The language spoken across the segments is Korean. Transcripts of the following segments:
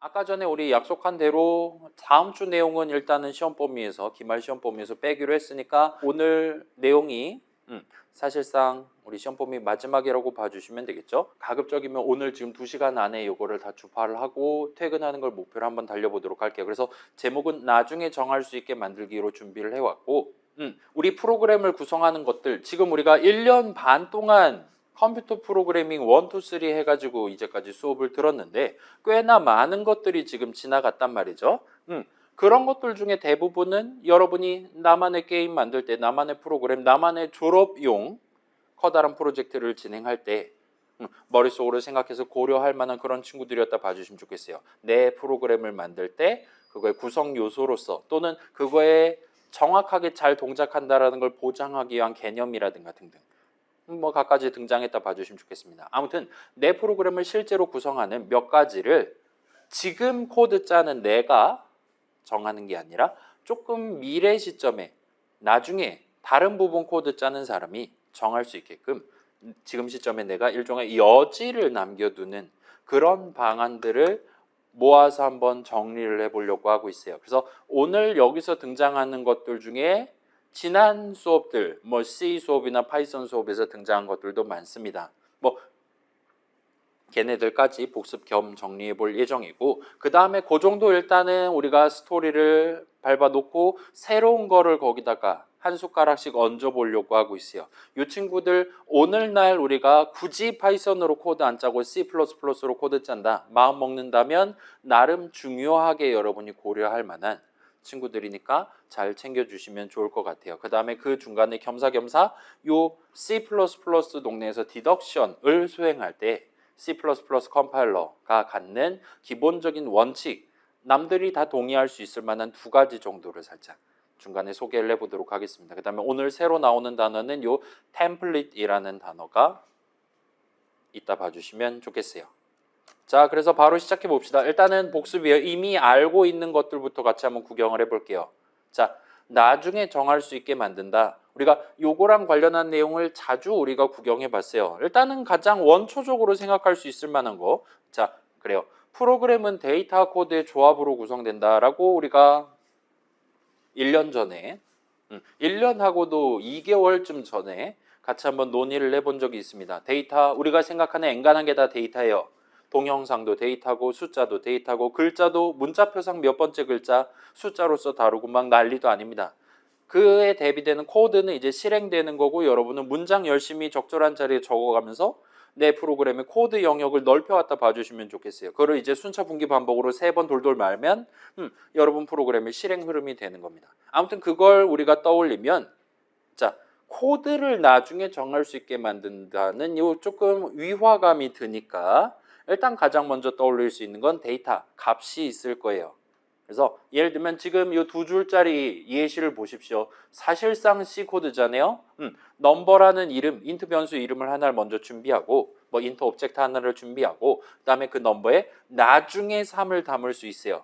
아까 전에 우리 약속한 대로 다음 주 내용은 일단은 시험 범위에서 기말 시험 범위에서 빼기로 했으니까 오늘 내용이 사실상 우리 시험 범위 마지막이라고 봐주시면 되겠죠. 가급적이면 오늘 지금 2시간 안에 이거를 다 주파를 하고 퇴근하는 걸 목표로 한번 달려보도록 할게요. 그래서 제목은 나중에 정할 수 있게 만들기로 준비를 해왔고 우리 프로그램을 구성하는 것들 지금 우리가 1년 반 동안 컴퓨터 프로그래밍 1, 2, 3 해가지고 이제까지 수업을 들었는데 꽤나 많은 것들이 지금 지나갔단 말이죠. 그런 것들 중에 대부분은 여러분이 나만의 게임 만들 때, 나만의 프로그램, 나만의 졸업용 커다란 프로젝트를 진행할 때 머릿속으로 생각해서 고려할 만한 그런 친구들이었다 봐주시면 좋겠어요. 내 프로그램을 만들 때 그거의 구성 요소로서 또는 그거에 정확하게 잘 동작한다라는 걸 보장하기 위한 개념이라든가 등등 뭐 각가지 등장했다 봐주시면 좋겠습니다. 아무튼 내 프로그램을 실제로 구성하는 몇 가지를 지금 코드 짜는 내가 정하는 게 아니라 조금 미래 시점에 나중에 다른 부분 코드 짜는 사람이 정할 수 있게끔 지금 시점에 내가 일종의 여지를 남겨두는 그런 방안들을 모아서 한번 정리를 해보려고 하고 있어요. 그래서 오늘 여기서 등장하는 것들 중에 지난 수업들, 뭐 C 수업이나 파이썬 수업에서 등장한 것들도 많습니다. 뭐 걔네들까지 복습 겸 정리해 볼 예정이고 그 다음에 그 정도 일단은 우리가 스토리를 밟아 놓고 새로운 거를 거기다가 한 숟가락씩 얹어 보려고 하고 있어요. 이 친구들 오늘날 우리가 굳이 파이썬으로 코드 안 짜고 C++로 코드 짠다 마음 먹는다면 나름 중요하게 여러분이 고려할 만한 친구들이니까 잘 챙겨주시면 좋을 것 같아요. 그 다음에 그 중간에 겸사겸사 요 C++ 동네에서 디덕션을 수행할 때 C++ 컴파일러가 갖는 기본적인 원칙, 남들이 다 동의할 수 있을 만한 2가지 정도를 살짝 중간에 소개를 해보도록 하겠습니다. 그 다음에 오늘 새로 나오는 단어는 요 템플릿이라는 단어가 이따 봐주시면 좋겠어요. 자, 그래서 바로 시작해 봅시다. 일단은 복습이에요. 이미 알고 있는 것들부터 같이 한번 구경을 해볼게요. 자, 나중에 정할 수 있게 만든다. 우리가 요거랑 관련한 내용을 자주 우리가 구경해 봤어요. 일단은 가장 원초적으로 생각할 수 있을 만한 거. 자, 그래요. 프로그램은 데이터 코드의 조합으로 구성된다라고 우리가 1년 전에 1년하고도 2개월쯤 전에 같이 한번 논의를 해본 적이 있습니다. 데이터, 우리가 생각하는 엔간한 게 다 데이터예요. 동영상도 데이터고 숫자도 데이터고 글자도 문자표상 몇 번째 글자 숫자로서 다루고 막 난리도 아닙니다. 그에 대비되는 코드는 이제 실행되는 거고 여러분은 문장 열심히 적절한 자리에 적어가면서 내 프로그램의 코드 영역을 넓혀왔다 봐주시면 좋겠어요. 그걸 이제 순차 분기 반복으로 3번 돌돌 말면 여러분 프로그램의 실행 흐름이 되는 겁니다. 아무튼 그걸 우리가 떠올리면 자 코드를 나중에 정할 수 있게 만든다는 요 조금 위화감이 드니까 일단 가장 먼저 떠올릴 수 있는 건 데이터, 값이 있을 거예요. 그래서 예를 들면 지금 이 2줄짜리 예시를 보십시오. 사실상 C 코드잖아요. 넘버라는 이름, 인트 변수 이름을 하나를 먼저 준비하고 뭐 인트 오브젝트 하나를 준비하고 그다음에 그 넘버에 나중에 3을 담을 수 있어요.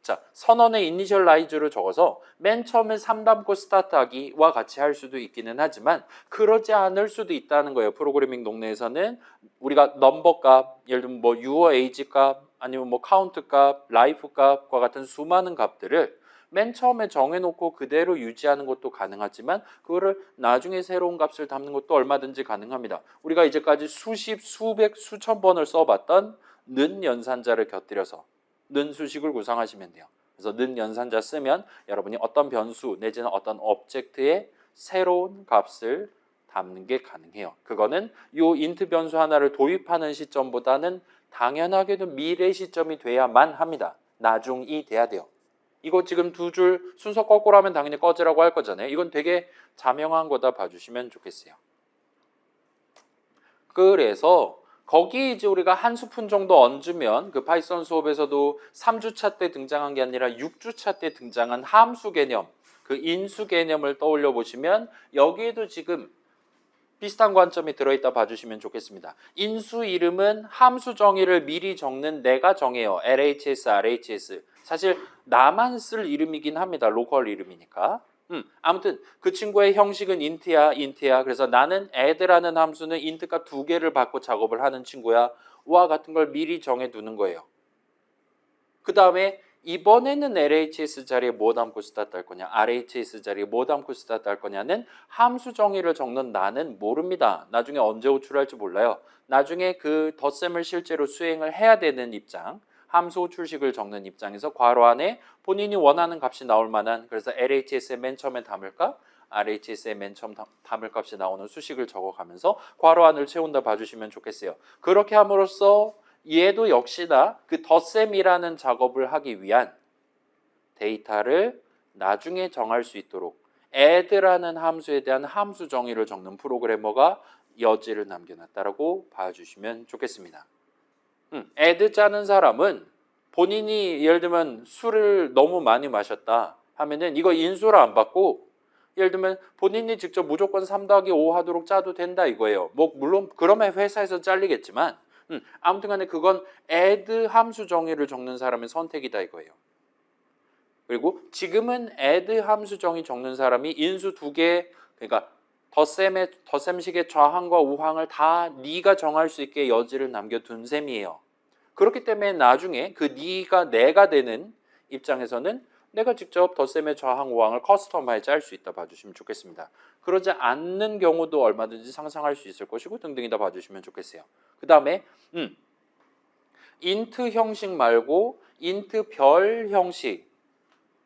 자, 선언의 이니셜라이즈를 적어서 맨 처음에 3 담고 스타트하기와 같이 할 수도 있기는 하지만 그러지 않을 수도 있다는 거예요. 프로그래밍 동네에서는 우리가 넘버 값, 예를 들면 뭐 유어 에이지 값, 아니면 뭐 카운트 값, 라이프 값과 같은 수많은 값들을 맨 처음에 정해놓고 그대로 유지하는 것도 가능하지만 그거를 나중에 새로운 값을 담는 것도 얼마든지 가능합니다. 우리가 이제까지 수십, 수백, 수천 번을 써봤던 는 연산자를 곁들여서 는 수식을 구성하시면 돼요. 그래서 는 연산자 쓰면 여러분이 어떤 변수 내지는 어떤 오브젝트의 새로운 값을 담는 게 가능해요. 그거는 이 인트 변수 하나를 도입하는 시점보다는 당연하게도 미래 시점이 돼야만 합니다. 나중이 돼야 돼요. 이거 지금 2줄 순서 거꾸로 하면 당연히 꺼지라고 할 거잖아요. 이건 되게 자명한 거다 봐주시면 좋겠어요. 그래서 거기 이제 우리가 한 스푼 정도 얹으면 그 파이썬 수업에서도 3주차 때 등장한 게 아니라 6주차 때 등장한 함수 개념, 그 인수 개념을 떠올려 보시면 여기에도 지금 비슷한 관점이 들어있다 봐주시면 좋겠습니다. 인수 이름은 함수 정의를 미리 적는 내가 정해요. LHS, RHS. 사실 나만 쓸 이름이긴 합니다. 로컬 이름이니까. 아무튼 그 친구의 형식은 인트야. 그래서 나는 add라는 함수는 int 값 2개를 받고 작업을 하는 친구야. 와 같은 걸 미리 정해두는 거예요. 그 다음에 이번에는 LHS 자리에 뭐 담고 스타트 할 거냐, RHS 자리에 뭐 담고 스타트 할 거냐는 함수 정의를 적는 나는 모릅니다. 나중에 언제 호출할지 몰라요. 나중에 그 덧셈을 실제로 수행을 해야 되는 입장, 함수 호출식을 적는 입장에서 괄호 안에 본인이 원하는 값이 나올 만한, 그래서 LHS의 맨 처음에 담을까? RHS의 맨 처음 담을 값이 나오는 수식을 적어가면서 괄호 안을 채운다 봐주시면 좋겠어요. 그렇게 함으로써 얘도 역시나 그 덧셈이라는 작업을 하기 위한 데이터를 나중에 정할 수 있도록 add라는 함수에 대한 함수 정의를 적는 프로그래머가 여지를 남겨놨다라고 봐주시면 좋겠습니다. add 짜는 사람은 본인이 예를 들면 술을 너무 많이 마셨다 하면은 이거 인수를 안 받고 예를 들면 본인이 직접 무조건 3 더하기 5 하도록 짜도 된다 이거예요. 뭐 물론 그러면 회사에서 잘리겠지만 아무튼 간에 그건 add 함수 정의를 적는 사람의 선택이다 이거예요. 그리고 지금은 add 함수 정의 적는 사람이 인수 2개, 그러니까 덧셈식의 좌항과 우항을 다 네가 정할 수 있게 여지를 남겨둔 셈이에요. 그렇기 때문에 나중에 그 네가 내가 되는 입장에서는 내가 직접 덧셈의 좌항, 우항을 커스텀하게 짤 수 있다 봐주시면 좋겠습니다. 그러지 않는 경우도 얼마든지 상상할 수 있을 것이고 등등이다 봐주시면 좋겠어요. 그 다음에 int 형식 말고 int 별 형식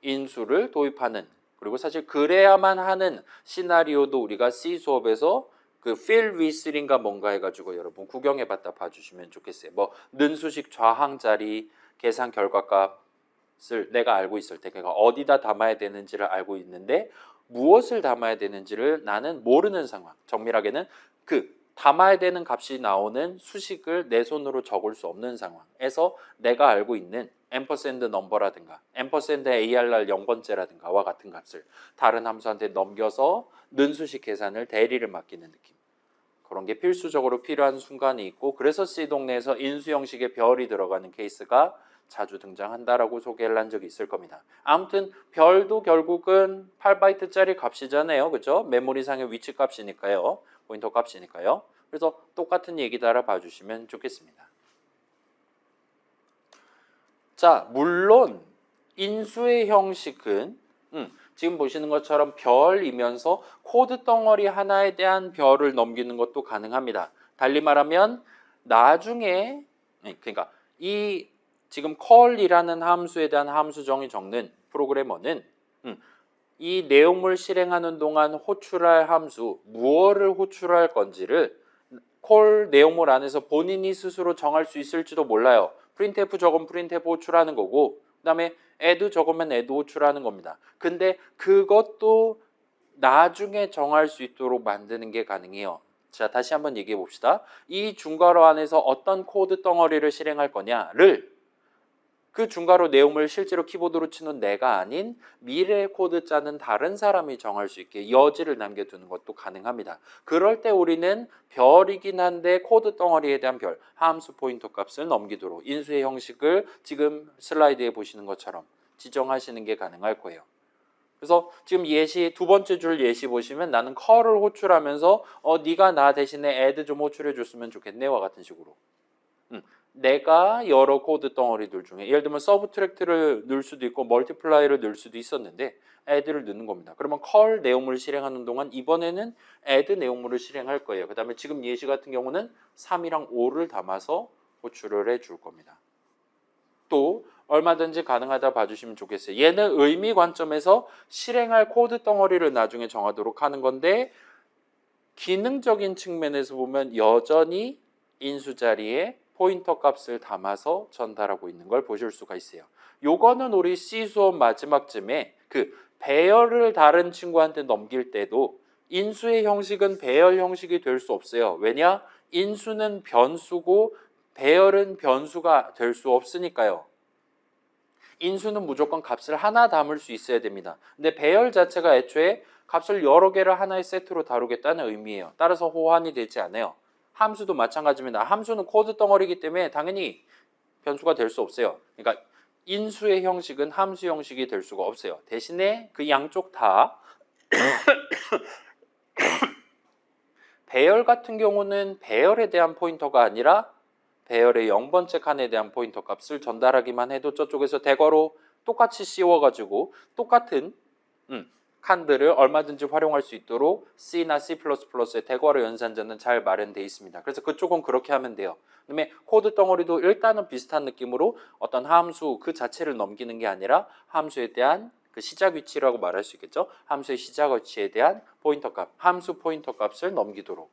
인수를 도입하는, 그리고 사실 그래야만 하는 시나리오도 우리가 C 수업에서 그 fill with인가 뭔가 해가지고 여러분 구경해봤다 봐주시면 좋겠어요. 뭐 는수식 좌항 자리 계산 결과값을 내가 알고 있을 때, 그러니까 어디다 담아야 되는지를 알고 있는데 무엇을 담아야 되는지를 나는 모르는 상황. 정밀하게는 그 담아야 되는 값이 나오는 수식을 내 손으로 적을 수 없는 상황에서 내가 알고 있는 앰퍼샌드 넘버라든가 앰퍼샌드 ARR 0번째라든가와 같은 값을 다른 함수한테 넘겨서 는수식 계산을 대리를 맡기는 느낌. 그런 게 필수적으로 필요한 순간이 있고, 그래서 C 동네에서 인수 형식의 별이 들어가는 케이스가 자주 등장한다라고 소개를 한 적이 있을 겁니다. 아무튼 별도 결국은 8바이트짜리 값이잖아요. 그죠? 메모리상의 위치 값이니까요. 포인터 값이니까요. 그래서 똑같은 얘기 따라 봐주시면 좋겠습니다. 자, 물론 인수의 형식은 지금 보시는 것처럼 별이면서 코드 덩어리 하나에 대한 별을 넘기는 것도 가능합니다. 달리 말하면 나중에, 그러니까 이 지금 call이라는 함수에 대한 함수 정의 적는 프로그래머는 이 내용물 실행하는 동안 호출할 함수, 무엇을 호출할 건지를 call 내용물 안에서 본인이 스스로 정할 수 있을지도 몰라요. printf 적으면 printf 호출하는 거고, 그 다음에 add 적으면 add 호출하는 겁니다. 근데 그것도 나중에 정할 수 있도록 만드는 게 가능해요. 자, 다시 한번 얘기해 봅시다. 이 중괄호 안에서 어떤 코드 덩어리를 실행할 거냐를 그 중괄호 내용을 실제로 키보드로 치는 내가 아닌 미래 코드 짜는 다른 사람이 정할 수 있게 여지를 남겨두는 것도 가능합니다. 그럴 때 우리는 별이긴 한데 코드 덩어리에 대한 별, 함수 포인터 값을 넘기도록 인수의 형식을 지금 슬라이드에 보시는 것처럼 지정하시는 게 가능할 거예요. 그래서 지금 예시 두 번째 줄 예시 보시면 나는 컬을 호출하면서 네가 나 대신에 add 좀 호출해 줬으면 좋겠네와 같은 식으로 내가 여러 코드 덩어리들 중에 예를 들면 서브트랙트를 넣을 수도 있고 멀티플라이를 넣을 수도 있었는데 add를 넣는 겁니다. 그러면 컬 내용물을 실행하는 동안 이번에는 add 내용물을 실행할 거예요. 그 다음에 지금 예시 같은 경우는 3이랑 5를 담아서 호출을 해줄 겁니다. 또 얼마든지 가능하다 봐주시면 좋겠어요. 얘는 의미 관점에서 실행할 코드 덩어리를 나중에 정하도록 하는 건데 기능적인 측면에서 보면 여전히 인수 자리에 포인터 값을 담아서 전달하고 있는 걸 보실 수가 있어요. 요거는 우리 C 수업 마지막쯤에 그 배열을 다른 친구한테 넘길 때도 인수의 형식은 배열 형식이 될 수 없어요. 왜냐? 인수는 변수고 배열은 변수가 될 수 없으니까요. 인수는 무조건 값을 하나 담을 수 있어야 됩니다. 근데 배열 자체가 애초에 값을 여러 개를 하나의 세트로 다루겠다는 의미예요. 따라서 호환이 되지 않아요. 함수도 마찬가지입니다. 함수는 코드 덩어리이기 때문에 당연히 변수가 될 수 없어요. 그러니까 인수의 형식은 함수 형식이 될 수가 없어요. 대신에 그 양쪽 다 배열 같은 경우는 배열에 대한 포인터가 아니라 배열의 0번째 칸에 대한 포인터 값을 전달하기만 해도 저쪽에서 대괄호 똑같이 씌워가지고 똑같은 칸들을 얼마든지 활용할 수 있도록 C나 C++의 대괄호 연산자는 잘 마련되어 있습니다. 그래서 그쪽은 그렇게 하면 돼요. 그다음에 코드 덩어리도 일단은 비슷한 느낌으로 어떤 함수 그 자체를 넘기는 게 아니라 함수에 대한 그 시작 위치라고 말할 수 있겠죠. 함수의 시작 위치에 대한 포인터 값, 함수 포인터 값을 넘기도록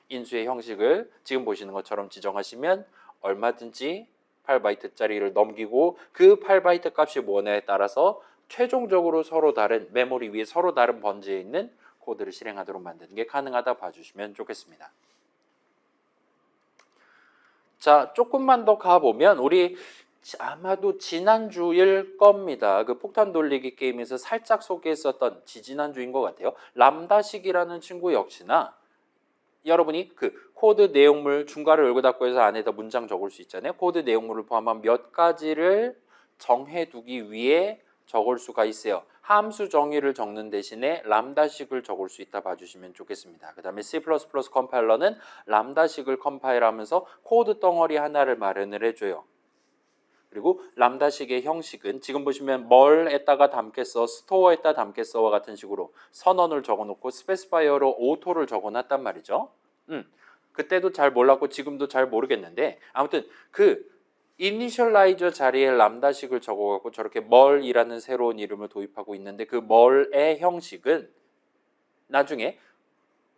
인수의 형식을 지금 보시는 것처럼 지정하시면 얼마든지 8바이트짜리를 넘기고 그 8바이트 값이 뭐냐에 따라서 최종적으로 서로 다른 메모리 위에 서로 다른 번지에 있는 코드를 실행하도록 만드는 게 가능하다 봐주시면 좋겠습니다. 자, 조금만 더 가보면 우리 아마도 지난주일 겁니다. 그 폭탄 돌리기 게임에서 살짝 소개했었던 지지난주인 것 같아요. 람다식이라는 친구 역시나 여러분이 그 코드 내용물 중괄호 열고 닫고 해서 안에다 문장 적을 수 있잖아요. 코드 내용물을 포함한 몇 가지를 정해두기 위해 적을 수가 있어요. 함수 정의를 적는 대신에 람다식을 적을 수 있다 봐주시면 좋겠습니다. 그 다음에 C++ 컴파일러는 람다식을 컴파일하면서 코드 덩어리 하나를 마련을 해줘요. 그리고 람다식의 형식은 지금 보시면 뭘에다가 담겠어, 스토어에다 담겠어와 같은 식으로 선언을 적어놓고 스페시파이어로 오토를 적어놨단 말이죠. 그때도 잘 몰랐고 지금도 잘 모르겠는데 아무튼 그 이니셜라이저 자리에 람다식을 적어갖고 저렇게 멀이라는 새로운 이름을 도입하고 있는데 그 멀의 형식은 나중에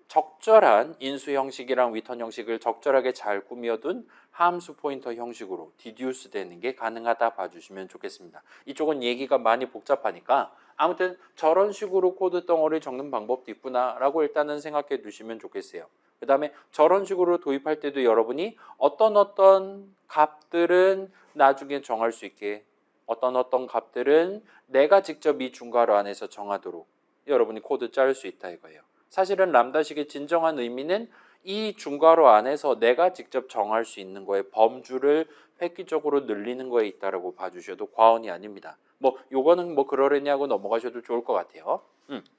적절한 인수 형식이랑 리턴 형식을 적절하게 잘 꾸며둔 함수 포인터 형식으로 디듀스 되는 게 가능하다 봐주시면 좋겠습니다. 이쪽은 얘기가 많이 복잡하니까 아무튼 저런 식으로 코드 덩어리 적는 방법도 있구나 라고 일단은 생각해 두시면 좋겠어요. 그 다음에 저런 식으로 도입할 때도 여러분이 어떤 값들은 나중에 정할 수 있게 어떤 값들은 내가 직접 이 중괄호 안에서 정하도록 여러분이 코드 짤 수 있다 이거예요. 사실은 람다식의 진정한 의미는 이 중괄호 안에서 내가 직접 정할 수 있는 거에 범주를 획기적으로 늘리는 거에 있다라고 봐주셔도 과언이 아닙니다. 뭐 요거는 뭐 그러려냐고 넘어가셔도 좋을 것 같아요.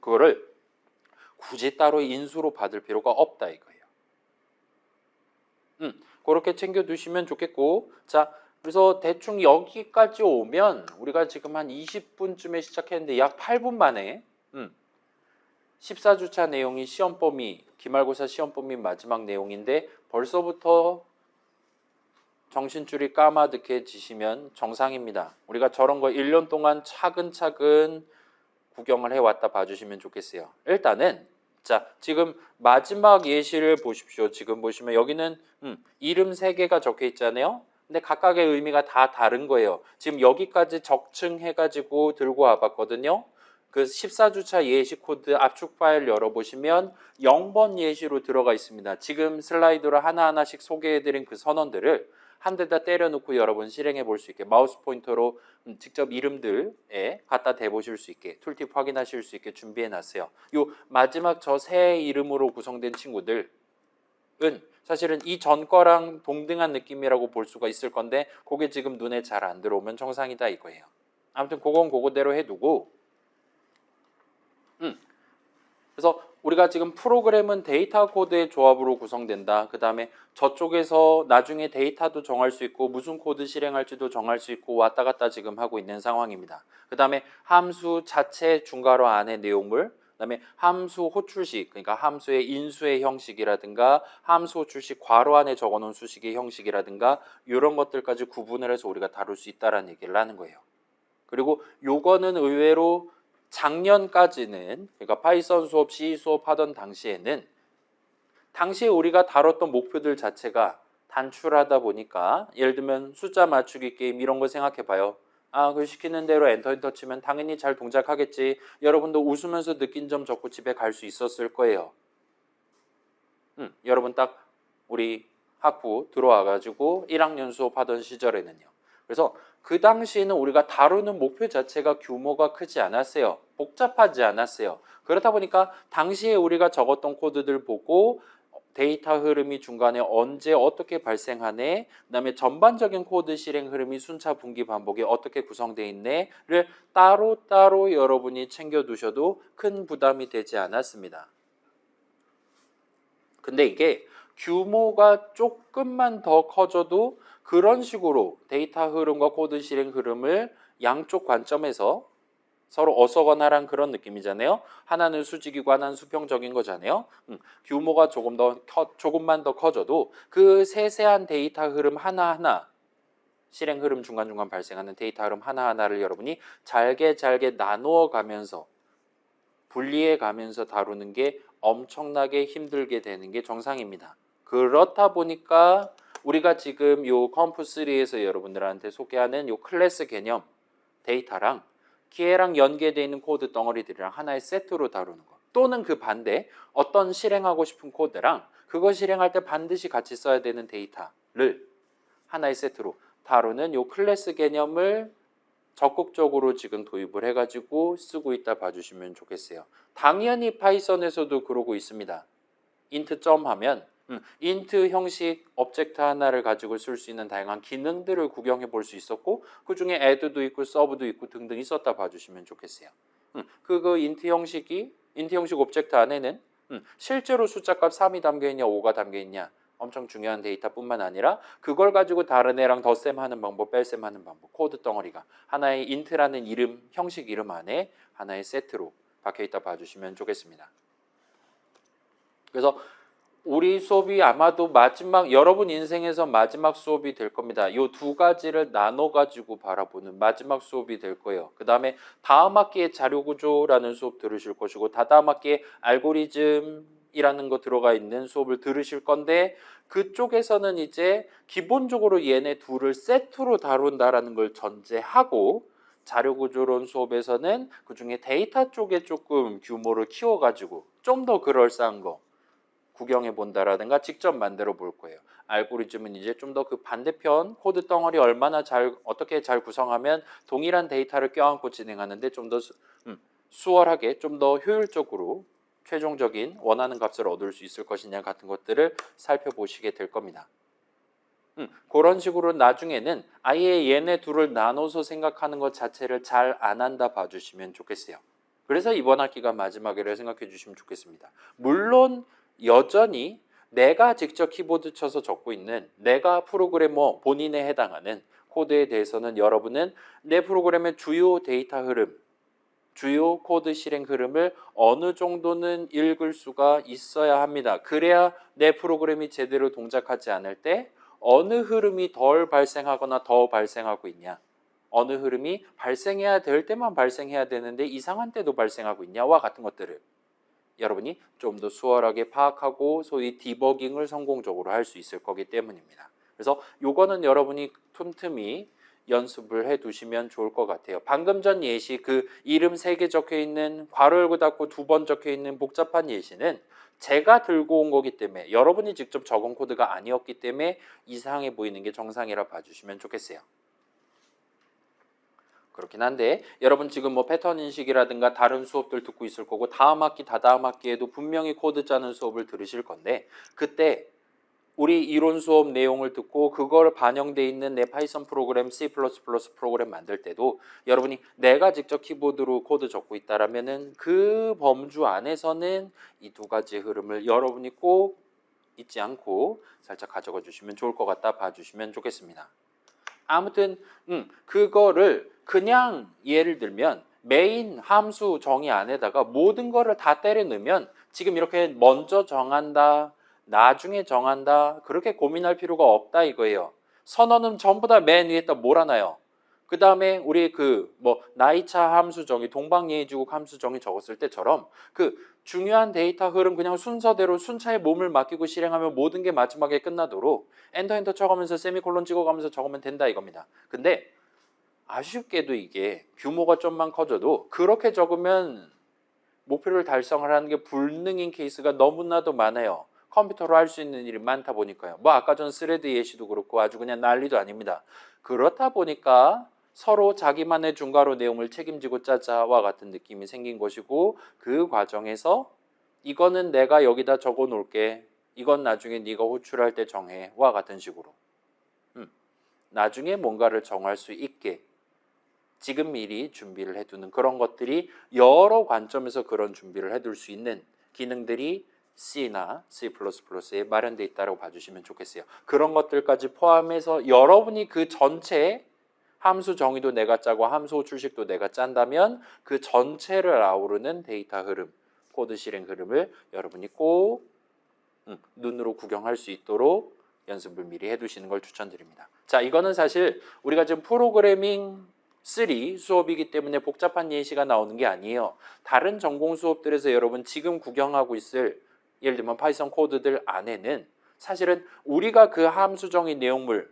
그거를 굳이 따로 인수로 받을 필요가 없다 이거예요. 그렇게 챙겨두시면 좋겠고 자 그래서 대충 여기까지 오면 우리가 지금 한 20분쯤에 시작했는데 약 8분 만에 14주차 내용이 시험 범위, 기말고사 시험 범위 마지막 내용인데 벌써부터 정신줄이 까마득해지시면 정상입니다. 우리가 저런 거 1년 동안 차근차근 구경을 해왔다 봐주시면 좋겠어요. 일단은 자 지금 마지막 예시를 보십시오. 지금 보시면 여기는 이름 3개가 적혀 있잖아요. 근데 각각의 의미가 다 다른 거예요. 지금 여기까지 적층해가지고 들고 와봤거든요. 그 14주차 예시 코드 압축 파일 열어보시면 0번 예시로 들어가 있습니다. 지금 슬라이드로 하나하나씩 소개해드린 그 선언들을 한 대다 때려놓고 여러분 실행해 볼 수 있게 마우스 포인터로 직접 이름들에 갖다 대보실 수 있게 툴팁 확인하실 수 있게 준비해 놨어요. 요 마지막 저 새 이름으로 구성된 친구들은 사실은 이 전 거랑 동등한 느낌이라고 볼 수가 있을 건데 그게 지금 눈에 잘 안 들어오면 정상이다 이거예요. 아무튼 그건 그거대로 해두고 그래서 우리가 지금 프로그램은 데이터 코드의 조합으로 구성된다. 그 다음에 저쪽에서 나중에 데이터도 정할 수 있고 무슨 코드 실행할지도 정할 수 있고 왔다 갔다 지금 하고 있는 상황입니다. 그 다음에 함수 자체 중괄호 안의 내용물 그 다음에 함수 호출식 그러니까 함수의 인수의 형식이라든가 함수 호출식 괄호 안에 적어놓은 수식의 형식이라든가 이런 것들까지 구분을 해서 우리가 다룰 수 있다는 얘기를 하는 거예요. 그리고 요거는 의외로 작년까지는 그러니까 파이썬 수업, C 수업 하던 당시에는 당시에 우리가 다뤘던 목표들 자체가 단출하다 보니까 예를 들면 숫자 맞추기 게임 이런 거 생각해 봐요. 그 시키는 대로 엔터 치면 당연히 잘 동작하겠지. 여러분도 웃으면서 느낀 점 적고 집에 갈 수 있었을 거예요. 여러분 딱 우리 학부 들어와가지고 1학년 수업하던 시절에는요. 그래서 그 당시에는 우리가 다루는 목표 자체가 규모가 크지 않았어요. 복잡하지 않았어요. 그렇다 보니까 당시에 우리가 적었던 코드들 보고 데이터 흐름이 중간에 언제 어떻게 발생하네, 그 다음에 전반적인 코드 실행 흐름이 순차 분기 반복이 어떻게 구성되어 있네를 따로따로 여러분이 챙겨두셔도 큰 부담이 되지 않았습니다. 근데 이게 규모가 조금만 더 커져도 그런 식으로 데이터 흐름과 코드 실행 흐름을 양쪽 관점에서 서로 어서거나란 그런 느낌이잖아요. 하나는 수직이고 하나는 수평적인 거잖아요. 규모가 조금만 더 커져도 그 세세한 데이터 흐름 하나하나, 실행 흐름 중간중간 발생하는 데이터 흐름 하나하나를 여러분이 잘게 나누어 가면서 분리해 가면서 다루는 게 엄청나게 힘들게 되는 게 정상입니다. 그렇다 보니까 우리가 지금 요 컴프3에서 여러분들한테 소개하는 요 클래스 개념 데이터랑 기회랑 연계되어 있는 코드 덩어리들이랑 하나의 세트로 다루는 것, 또는 그 반대 어떤 실행하고 싶은 코드랑 그거 실행할 때 반드시 같이 써야 되는 데이터를 하나의 세트로 다루는 요 클래스 개념을 적극적으로 지금 도입을 해가지고 쓰고 있다 봐주시면 좋겠어요. 당연히 파이썬에서도 그러고 있습니다. int 점 하면 int 형식 오브젝트 하나를 가지고 쓸 수 있는 다양한 기능들을 구경해 볼 수 있었고, 그 중에 add도 있고 serve도 있고 등등 있었다 봐주시면 좋겠어요. int 형식 오브젝트 안에는 실제로 숫자값 3이 담겨 있냐 5가 담겨 있냐 엄청 중요한 데이터뿐만 아니라 그걸 가지고 다른 애랑 덧셈 하는 방법, 뺄셈 하는 방법, 코드 덩어리가 하나의 int라는 이름, 형식 이름 안에 하나의 세트로 박혀 있다 봐주시면 좋겠습니다. 그래서 우리 수업이 아마도 여러분 인생에서 마지막 수업이 될 겁니다. 이 두 가지를 나눠 가지고 바라보는 마지막 수업이 될 거예요. 그 다음에 다음 학기에 자료구조라는 수업 들으실 것이고, 다다음 학기에 알고리즘이라는 거 들어가 있는 수업을 들으실 건데, 그쪽에서는 이제 기본적으로 얘네 둘을 세트로 다룬다라는 걸 전제하고, 자료구조론 수업에서는 그 중에 데이터 쪽에 조금 규모를 키워가지고 좀 더 그럴싸한 거 구경해 본다라든가 직접 만들어 볼 거예요. 알고리즘은 이제 좀 더 그 반대편 코드 덩어리 어떻게 잘 구성하면 동일한 데이터를 껴안고 진행하는데 좀 더 수월하게, 좀 더 효율적으로 최종적인 원하는 값을 얻을 수 있을 것이냐 같은 것들을 살펴보시게 될 겁니다. 그런 식으로 나중에는 아예 얘네 둘을 나눠서 생각하는 것 자체를 잘 안 한다 봐주시면 좋겠어요. 그래서 이번 학기가 마지막이라 생각해 주시면 좋겠습니다. 물론 여전히 내가 직접 키보드 쳐서 적고 있는, 내가 프로그래머 본인에 해당하는 코드에 대해서는 여러분은 내 프로그램의 주요 데이터 흐름, 주요 코드 실행 흐름을 어느 정도는 읽을 수가 있어야 합니다. 그래야 내 프로그램이 제대로 동작하지 않을 때 어느 흐름이 덜 발생하거나 더 발생하고 있냐, 어느 흐름이 발생해야 될 때만 발생해야 되는데 이상한 때도 발생하고 있냐와 같은 것들을 여러분이 좀 더 수월하게 파악하고 소위 디버깅을 성공적으로 할 수 있을 거기 때문입니다. 그래서 요거는 여러분이 틈틈이 연습을 해 두시면 좋을 것 같아요. 방금 전 예시, 그 이름 3개 적혀 있는, 괄호 열고 닫고 2번 적혀 있는 복잡한 예시는 제가 들고 온 거기 때문에, 여러분이 직접 적은 코드가 아니었기 때문에 이상해 보이는 게 정상이라 봐주시면 좋겠어요. 그렇긴 한데 여러분 지금 뭐 패턴 인식이라든가 다른 수업들 듣고 있을 거고, 다음 학기 다다음 학기에도 분명히 코드 짜는 수업을 들으실 건데, 그때 우리 이론 수업 내용을 듣고 그걸 반영돼 있는 내 파이썬 프로그램, C++ 프로그램 만들 때도 여러분이 내가 직접 키보드로 코드 적고 있다라면은 그 범주 안에서는 이 두 가지 흐름을 여러분이 꼭 잊지 않고 살짝 가져가 주시면 좋을 것 같다 봐주시면 좋겠습니다. 아무튼 그거를 그냥 예를 들면 메인 함수 정의 안에다가 모든 거를 다 때려 넣으면 지금 이렇게 먼저 정한다, 나중에 정한다, 그렇게 고민할 필요가 없다 이거예요. 선언은 전부 다 맨 위에다 몰아놔요. 그 다음에 우리 나이차 함수 정의, 동방예의지국 함수 정의 적었을 때처럼 그 중요한 데이터 흐름 그냥 순서대로 순차에 몸을 맡기고 실행하면 모든 게 마지막에 끝나도록 엔터 쳐가면서 세미콜론 찍어가면서 적으면 된다 이겁니다. 근데 아쉽게도 이게 규모가 좀만 커져도 그렇게 적으면 목표를 달성을 하는 게 불능인 케이스가 너무나도 많아요. 컴퓨터로 할 수 있는 일이 많다 보니까요. 아까 전 스레드 예시도 그렇고 아주 그냥 난리도 아닙니다. 그렇다 보니까 서로 자기만의 중괄호 내용을 책임지고 짜자와 같은 느낌이 생긴 것이고, 그 과정에서 이거는 내가 여기다 적어 놓을게, 이건 나중에 네가 호출할 때 정해와 같은 식으로 나중에 뭔가를 정할 수 있게 지금 미리 준비를 해두는 그런 것들이, 여러 관점에서 그런 준비를 해둘 수 있는 기능들이 C나 C++에 마련되어 있다고 봐주시면 좋겠어요. 그런 것들까지 포함해서 여러분이 그 전체 함수 정의도 내가 짜고 함수 출식도 내가 짠다면 그 전체를 아우르는 데이터 흐름, 코드 실행 흐름을 여러분이 꼭 눈으로 구경할 수 있도록 연습을 미리 해두시는 걸 추천드립니다. 자, 이거는 사실 우리가 지금 프로그래밍 3 수업이기 때문에 복잡한 예시가 나오는 게 아니에요. 다른 전공 수업들에서 여러분 지금 구경하고 있을 예를 들면 파이썬 코드들 안에는 사실은 우리가 그 함수 정의 내용물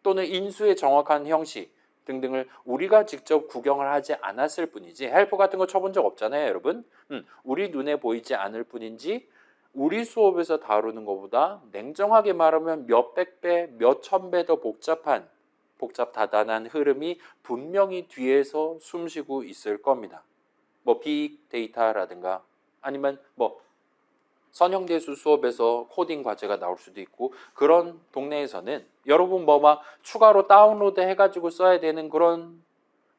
또는 인수의 정확한 형식 등등을 우리가 직접 구경을 하지 않았을 뿐이지 헬퍼 같은 거 쳐본 적 없잖아요, 여러분. 우리 눈에 보이지 않을 뿐인지 우리 수업에서 다루는 것보다 냉정하게 말하면 몇백 배, 몇천 배 더 복잡다단한 흐름이 분명히 뒤에서 숨쉬고 있을 겁니다. 뭐 빅데이터라든가 아니면 뭐 선형대수 수업에서 코딩 과제가 나올 수도 있고 그런 동네에서는 여러분 뭐 막 추가로 다운로드 해가지고 써야 되는 그런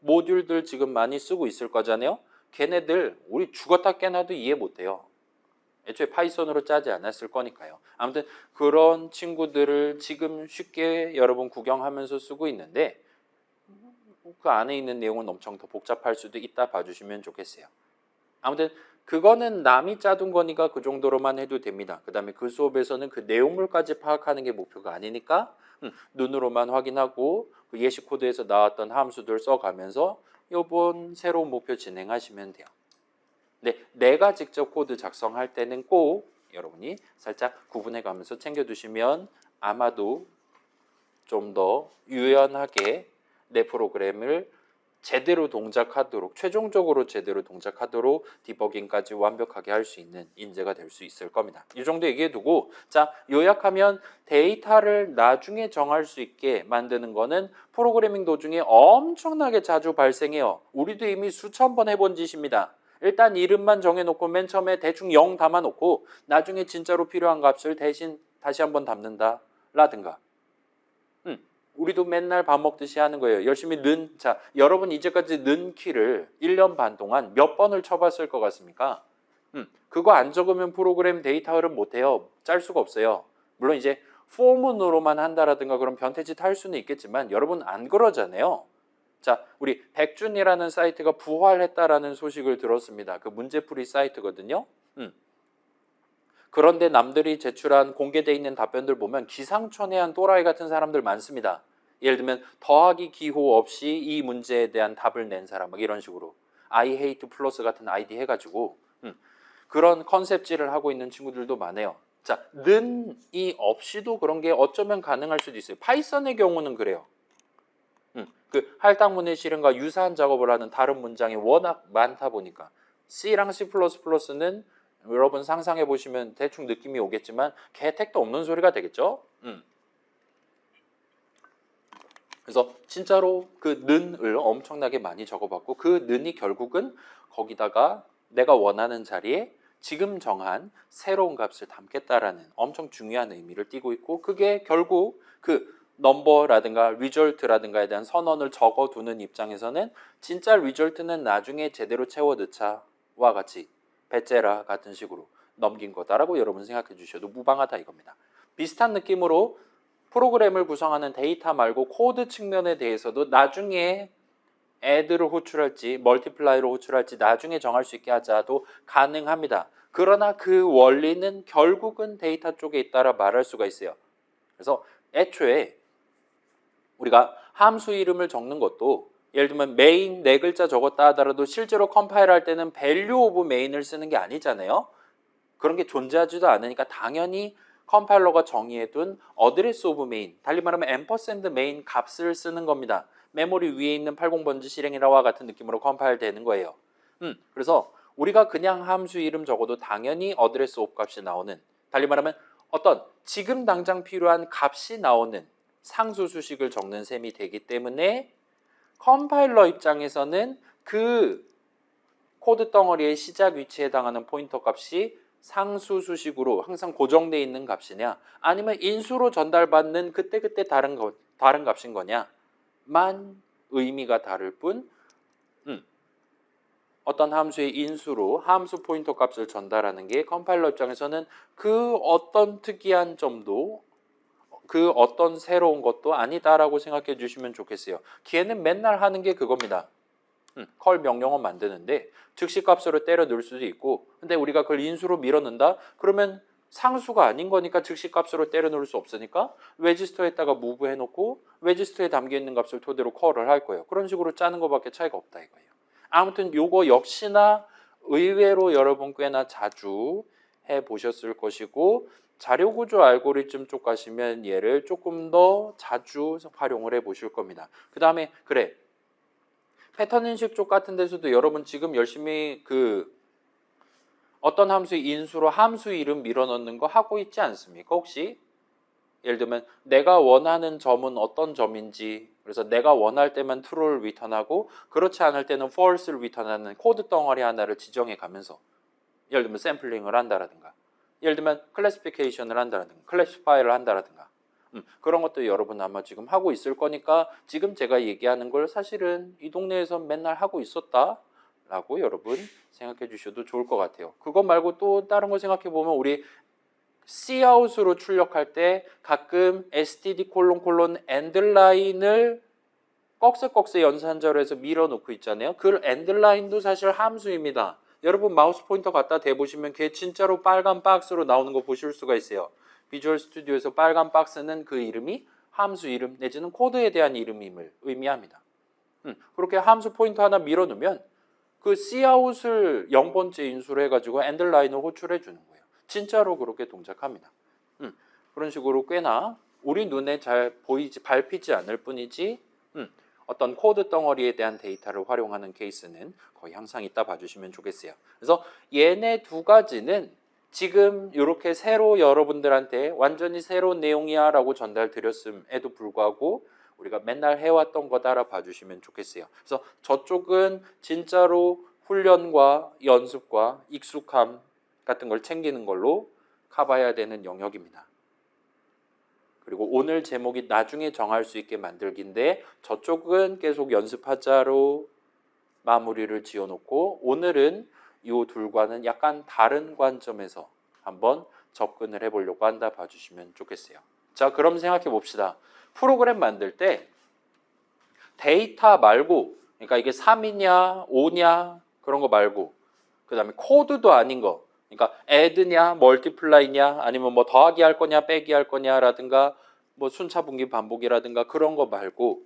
모듈들 지금 많이 쓰고 있을 거잖아요. 걔네들 우리 죽었다 깨나도 이해 못해요. 애초에 파이썬으로 짜지 않았을 거니까요. 아무튼 그런 친구들을 지금 쉽게 여러분 구경하면서 쓰고 있는데 그 안에 있는 내용은 엄청 더 복잡할 수도 있다 봐주시면 좋겠어요. 아무튼 그거는 남이 짜둔 거니까 그 정도로만 해도 됩니다. 그 다음에 그 수업에서는 그 내용물까지 파악하는 게 목표가 아니니까 눈으로만 확인하고 그 예시 코드에서 나왔던 함수들 써가면서 이번 새로운 목표 진행하시면 돼요. 근데 내가 직접 코드 작성할 때는 꼭 여러분이 살짝 구분해 가면서 챙겨두시면 아마도 좀 더 유연하게 내 프로그램을 제대로 동작하도록 최종적으로 제대로 동작하도록 디버깅까지 완벽하게 할 수 있는 인재가 될 수 있을 겁니다. 이 정도 얘기해 두고 자 요약하면 데이터를 나중에 정할 수 있게 만드는 거는 프로그래밍 도중에 엄청나게 자주 발생해요. 우리도 이미 수천 번 해본 짓입니다. 일단 이름만 정해놓고 맨 처음에 대충 0 담아놓고 나중에 진짜로 필요한 값을 대신 다시 한번 담는다 라든가 우리도 맨날 밥 먹듯이 하는 거예요. 열심히 자, 여러분 이제까지 는 키를 1년 반 동안 몇 번을 쳐봤을 것 같습니까? 그거 안 적으면 프로그램 데이터 흐름 못해요. 짤 수가 없어요. 물론 이제 포문으로만 한다라든가 그런 변태짓 할 수는 있겠지만 여러분 안 그러잖아요. 자, 우리 백준이라는 사이트가 부활했다라는 소식을 들었습니다. 그 문제풀이 사이트거든요. 그런데 남들이 제출한 공개되어 있는 답변들 보면 기상천외한 또라이 같은 사람들 많습니다. 예를 들면 더하기 기호 없이 이 문제에 대한 답을 낸 사람 막 이런 식으로 I hate 플러스 같은 아이디 해가지고 그런 컨셉질을 하고 있는 친구들도 많아요. 자, 는이 없이도 그런 게 어쩌면 가능할 수도 있어요. 파이썬의 경우는 그래요. 그 할당문의 실행과 유사한 작업을 하는 다른 문장이 워낙 많다 보니까 C랑 C++는 여러분 상상해 보시면 대충 느낌이 오겠지만 개택도 없는 소리가 되겠죠. 그래서 진짜로 그 는을 엄청나게 많이 적어봤고 그 는이 결국은 거기다가 내가 원하는 자리에 지금 정한 새로운 값을 담겠다라는 엄청 중요한 의미를 띠고 있고 그게 결국 그 넘버라든가 리절트라든가에 대한 선언을 적어두는 입장에서는 진짜 리절트는 나중에 제대로 채워 넣자와 같이 배째라 같은 식으로 넘긴 거다라고 여러분 생각해 주셔도 무방하다 이겁니다. 비슷한 느낌으로 프로그램을 구성하는 데이터 말고 코드 측면에 대해서도 나중에 add를 호출할지 멀티플라이를 호출할지 나중에 정할 수 있게 하자도 가능합니다. 그러나 그 원리는 결국은 데이터 쪽에 있다라 말할 수가 있어요. 그래서 애초에 우리가 함수 이름을 적는 것도 예를 들면 main 4글자 적었다 하더라도 실제로 컴파일 할 때는 value of main을 쓰는 게 아니잖아요. 그런 게 존재하지도 않으니까 당연히 컴파일러가 정의해둔 address of main, 달리 말하면 ampersand main 값을 쓰는 겁니다. 메모리 위에 있는 80번지 실행이라와 같은 느낌으로 컴파일 되는 거예요. 그래서 우리가 그냥 함수 이름 적어도 당연히 address of 값이 나오는, 달리 말하면 어떤 지금 당장 필요한 값이 나오는 상수 수식을 적는 셈이 되기 때문에 컴파일러 입장에서는 그 코드 덩어리의 시작 위치에 해당하는 포인터 값이 상수 수식으로 항상 고정되어 있는 값이냐 아니면 인수로 전달받는 그때그때 다른 값인 거냐만 의미가 다를 뿐 어떤 함수의 인수로 함수 포인터 값을 전달하는 게 컴파일러 입장에서는 그 어떤 특이한 점도 그 어떤 새로운 것도 아니다라고 생각해 주시면 좋겠어요. 걔는 맨날 하는 게 그겁니다. 컬 명령어 만드는데 즉시 값으로 때려 넣을 수도 있고, 근데 우리가 그걸 인수로 밀어 넣는다? 그러면 상수가 아닌 거니까 즉시 값으로 때려 넣을 수 없으니까 레지스터에다가 무브 해놓고 레지스터에 담겨 있는 값을 토대로 컬을 할 거예요. 그런 식으로 짜는 것밖에 차이가 없다 이거예요. 아무튼 요거 역시나 의외로 여러분 꽤나 자주 해보셨을 것이고, 자료구조 알고리즘 쪽 가시면 얘를 조금 더 자주 활용을 해보실 겁니다. 그 다음에 그래, 패턴 인식 쪽 같은 데서도 여러분 지금 열심히 그 어떤 함수의 인수로 함수 이름 밀어넣는 거 하고 있지 않습니까? 혹시 예를 들면 내가 원하는 점은 어떤 점인지, 그래서 내가 원할 때만 true를 리턴하고 그렇지 않을 때는 false를 리턴하는 코드 덩어리 하나를 지정해 가면서 예를 들면 샘플링을 한다라든가, 예를 들면 클래시피케이션을 한다라든가, 클래시파이를 한다라든가, 그런 것도 여러분 아마 지금 하고 있을 거니까 지금 제가 얘기하는 걸 사실은 이 동네에서 맨날 하고 있었다라고 여러분 생각해 주셔도 좋을 것 같아요. 그것 말고 또 다른 거 생각해 보면 우리 Cout으로 출력할 때 가끔 std endline을 꺽쇠꺽쇠 연산자로 해서 밀어놓고 있잖아요. 그 endline도 사실 함수입니다. 여러분 마우스 포인터 갖다 대보시면 걔 진짜로 빨간 박스로 나오는 거 보실 수가 있어요. 비주얼 스튜디오에서 빨간 박스는 그 이름이 함수 이름 내지는 코드에 대한 이름임을 의미합니다. 그렇게 함수 포인터 하나 밀어놓으면 그 Cout을 0번째 인수로 해가지고 endline을 호출해 주는 거예요. 진짜로 그렇게 동작합니다. 그런 식으로 꽤나 우리 눈에 잘 보이지 밟히지 않을 뿐이지 어떤 코드 덩어리에 대한 데이터를 활용하는 케이스는 거의 항상 있다 봐주시면 좋겠어요. 그래서 얘네 두 가지는 지금 이렇게 새로 여러분들한테 완전히 새로운 내용이야 라고 전달드렸음에도 불구하고 우리가 맨날 해왔던 거다라 봐주시면 좋겠어요. 그래서 저쪽은 진짜로 훈련과 연습과 익숙함 같은 걸 챙기는 걸로 가봐야 되는 영역입니다. 그리고 오늘 제목이 나중에 정할 수 있게 만들기인데 저쪽은 계속 연습하자로 마무리를 지어놓고 오늘은 이 둘과는 약간 다른 관점에서 한번 접근을 해보려고 한다 봐주시면 좋겠어요. 자, 그럼 생각해 봅시다. 프로그램 만들 때 데이터 말고, 그러니까 이게 3이냐 5냐 그런 거 말고, 그 다음에 코드도 아닌 거, 그러니까 add냐 multiply냐 아니면 뭐 더하기 할 거냐 빼기 할 거냐라든가 뭐 순차 분기 반복이라든가 그런 거 말고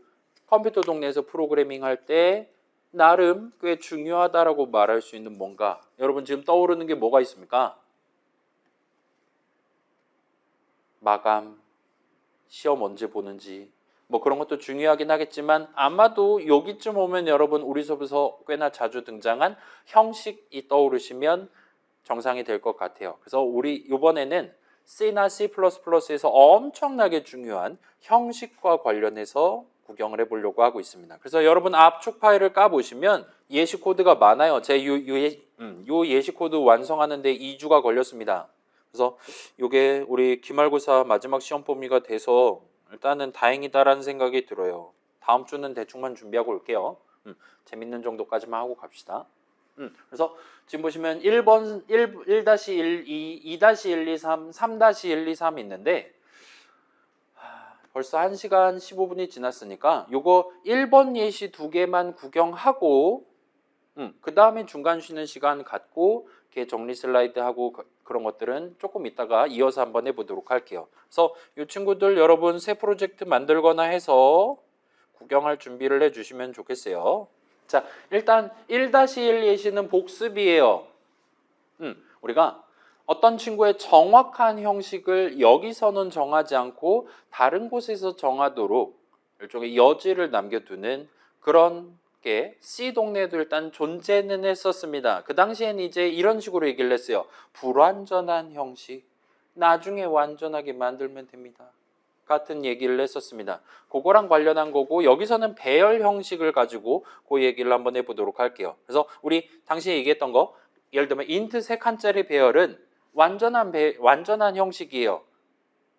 컴퓨터 동네에서 프로그래밍 할 때 나름 꽤 중요하다라고 말할 수 있는 뭔가, 여러분 지금 떠오르는 게 뭐가 있습니까? 마감, 시험 언제 보는지 뭐 그런 것도 중요하긴 하겠지만 아마도 여기쯤 오면 여러분 우리 수업에서 꽤나 자주 등장한 형식이 떠오르시면 정상이 될 것 같아요. 그래서 우리 이번에는 C나 C++에서 엄청나게 중요한 형식과 관련해서 구경을 해보려고 하고 있습니다. 그래서 여러분 압축 파일을 까보시면 예시 코드가 많아요. 제 요 예시 코드 완성하는데 2주가 걸렸습니다. 그래서 이게 우리 기말고사 마지막 시험 범위가 돼서 일단은 다행이다라는 생각이 들어요. 다음 주는 대충만 준비하고 올게요. 재밌는 정도까지만 하고 갑시다. 그래서 지금 보시면 1번 1-1, 2, 2-1, 2, 3, 3-1, 2, 3 있는데 벌써 1시간 15분이 지났으니까 요거 1번 예시 2개만 구경하고 그 다음에 중간 쉬는 시간 갖고 걔 정리 슬라이드 하고 그런 것들은 조금 이따가 이어서 한번 해보도록 할게요. 그래서 이 친구들 여러분 새 프로젝트 만들거나 해서 구경할 준비를 해주시면 좋겠어요. 자, 일단 1-1 예시는 복습이에요. 우리가 어떤 친구의 정확한 형식을 여기서는 정하지 않고 다른 곳에서 정하도록 일종의 여지를 남겨두는 그런 게 C 동네에도 일단 존재는 했었습니다. 그 당시엔 이제 이런 식으로 얘기를 했어요. 불완전한 형식, 나중에 완전하게 만들면 됩니다. 같은 얘기를 했었습니다. 그거랑 관련한 거고 여기서는 배열 형식을 가지고 그 얘기를 한번 해보도록 할게요. 그래서 우리 당시에 얘기했던 거 예를 들면 int 3칸짜리 배열은 완전한 형식이에요.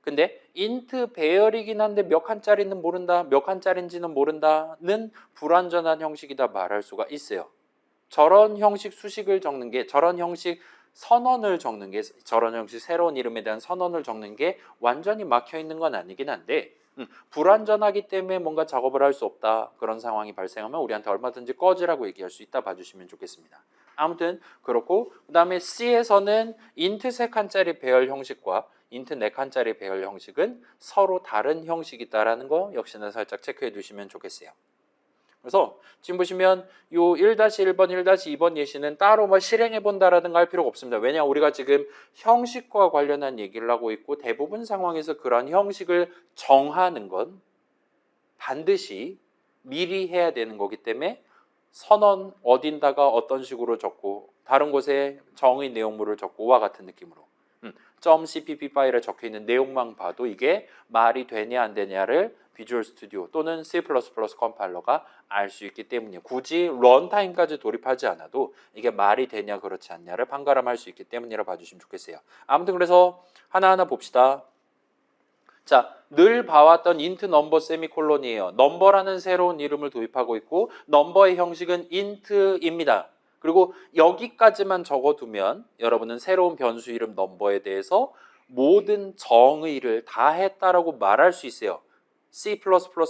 근데 int 배열이긴 한데 몇 칸짜리는 모른다, 몇 칸짜리인지는 모른다는 불완전한 형식이다 말할 수가 있어요. 저런 형식 수식을 적는 게, 저런 형식 선언을 적는 게, 저런 형식 새로운 이름에 대한 선언을 적는 게 완전히 막혀 있는 건 아니긴 한데 불완전하기 때문에 뭔가 작업을 할 수 없다. 그런 상황이 발생하면 우리한테 얼마든지 꺼지라고 얘기할 수 있다 봐주시면 좋겠습니다. 아무튼 그렇고, 그 다음에 C에서는 int 3칸짜리 배열 형식과 int 4칸짜리 배열 형식은 서로 다른 형식이다라는 거 역시나 살짝 체크해 두시면 좋겠어요. 그래서 지금 보시면 요 1-1번, 1-2번 예시는 따로 뭐 실행해 본다라든가 할 필요가 없습니다. 왜냐, 우리가 지금 형식과 관련한 얘기를 하고 있고 대부분 상황에서 그런 형식을 정하는 건 반드시 미리 해야 되는 거기 때문에 선언 어딘다가 어떤 식으로 적고 다른 곳에 정의 내용물을 적고와 같은 느낌으로 .cpp 파일에 적혀 있는 내용만 봐도 이게 말이 되냐 안 되냐를 비주얼 스튜디오 또는 C++ 컴파일러가 알 수 있기 때문이에요. 굳이 런타임까지 돌입하지 않아도 이게 말이 되냐 그렇지 않냐를 판가름할 수 있기 때문이라 봐주시면 좋겠어요. 아무튼 그래서 하나하나 봅시다. 자, 늘 봐왔던 int 넘버 세미콜론이에요. 넘버라는 새로운 이름을 도입하고 있고 넘버의 형식은 int입니다. 그리고 여기까지만 적어두면 여러분은 새로운 변수 이름 넘버에 대해서 모든 정의를 다 했다라고 말할 수 있어요. C++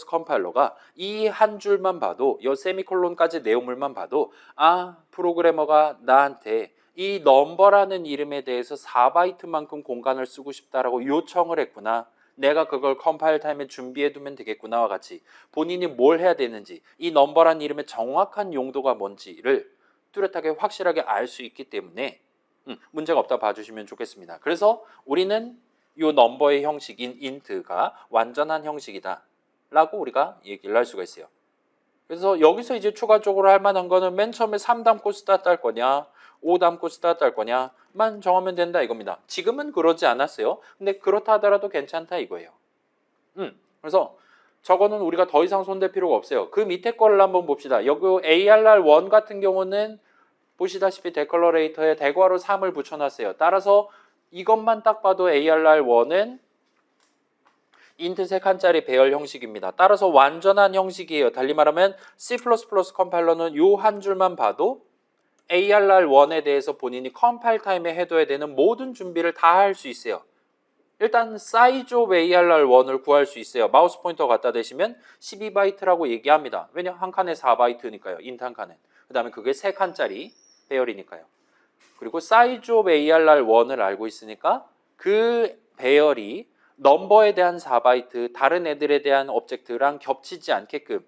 컴파일러가 이 한 줄만 봐도, 이 세미콜론까지 내용물만 봐도 아, 프로그래머가 나한테 이 넘버라는 이름에 대해서 4바이트만큼 공간을 쓰고 싶다라고 요청을 했구나. 내가 그걸 컴파일 타임에 준비해 두면 되겠구나와 같이 본인이 뭘 해야 되는지, 이 넘버라는 이름의 정확한 용도가 뭔지를 뚜렷하게 확실하게 알 수 있기 때문에 문제가 없다 봐주시면 좋겠습니다. 그래서 우리는 이 넘버의 형식인 int가 완전한 형식이다 라고 우리가 얘기를 할 수가 있어요. 그래서 여기서 이제 추가적으로 할 만한 거는 맨 처음에 3 담고 스타트 할 거냐 5 담고 스타트 할 거냐만 정하면 된다 이겁니다. 지금은 그러지 않았어요. 근데 그렇다 하더라도 괜찮다 이거예요. 그래서 저거는 우리가 더 이상 손댈 필요가 없어요. 그 밑에 거를 한번 봅시다. 여기 ARR1 같은 경우는 보시다시피 데컬러레이터에 대괄호 3을 붙여놨어요. 따라서 이것만 딱 봐도 ARR1은 int 3칸짜리 배열 형식입니다. 따라서 완전한 형식이에요. 달리 말하면 C++ 컴파일러는 요 한 줄만 봐도 ARR1에 대해서 본인이 컴파일 타임에 해둬야 되는 모든 준비를 다 할 수 있어요. 일단 size of ARR1을 구할 수 있어요. 마우스 포인터 갖다 대시면 12바이트라고 얘기합니다. 왜냐? 한 칸에 4바이트니까요. int 한 칸에. 그 다음에 그게 3칸짜리 배열이니까요. 그리고 size of ARR1을 알고 있으니까 그 배열이 넘버에 대한 4바이트, 다른 애들에 대한 오브젝트랑 겹치지 않게끔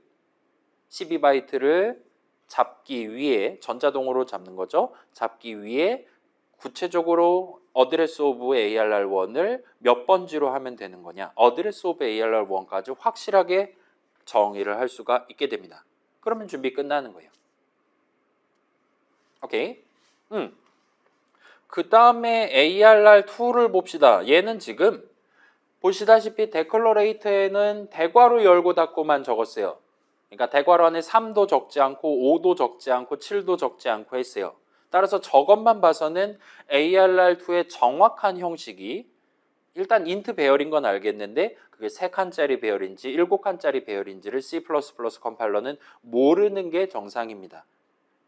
12바이트를 잡기 위해, 전자동으로 잡는 거죠. 잡기 위해 구체적으로 어드레스 오브 ARR1을 몇 번지로 하면 되는 거냐. 어드레스 오브 ARR1까지 확실하게 정의를 할 수가 있게 됩니다. 그러면 준비 끝나는 거예요. 오케이. 그 다음에 ARR2를 봅시다. 얘는 지금 보시다시피 데컬러레이터에는 대괄호 열고 닫고만 적었어요. 그러니까 대괄호 안에 3도 적지 않고 5도 적지 않고 7도 적지 않고 했어요. 따라서 저것만 봐서는 ARR2의 정확한 형식이 일단 int 배열인 건 알겠는데 그게 3칸짜리 배열인지 7칸짜리 배열인지를 C++ 컴파일러는 모르는 게 정상입니다.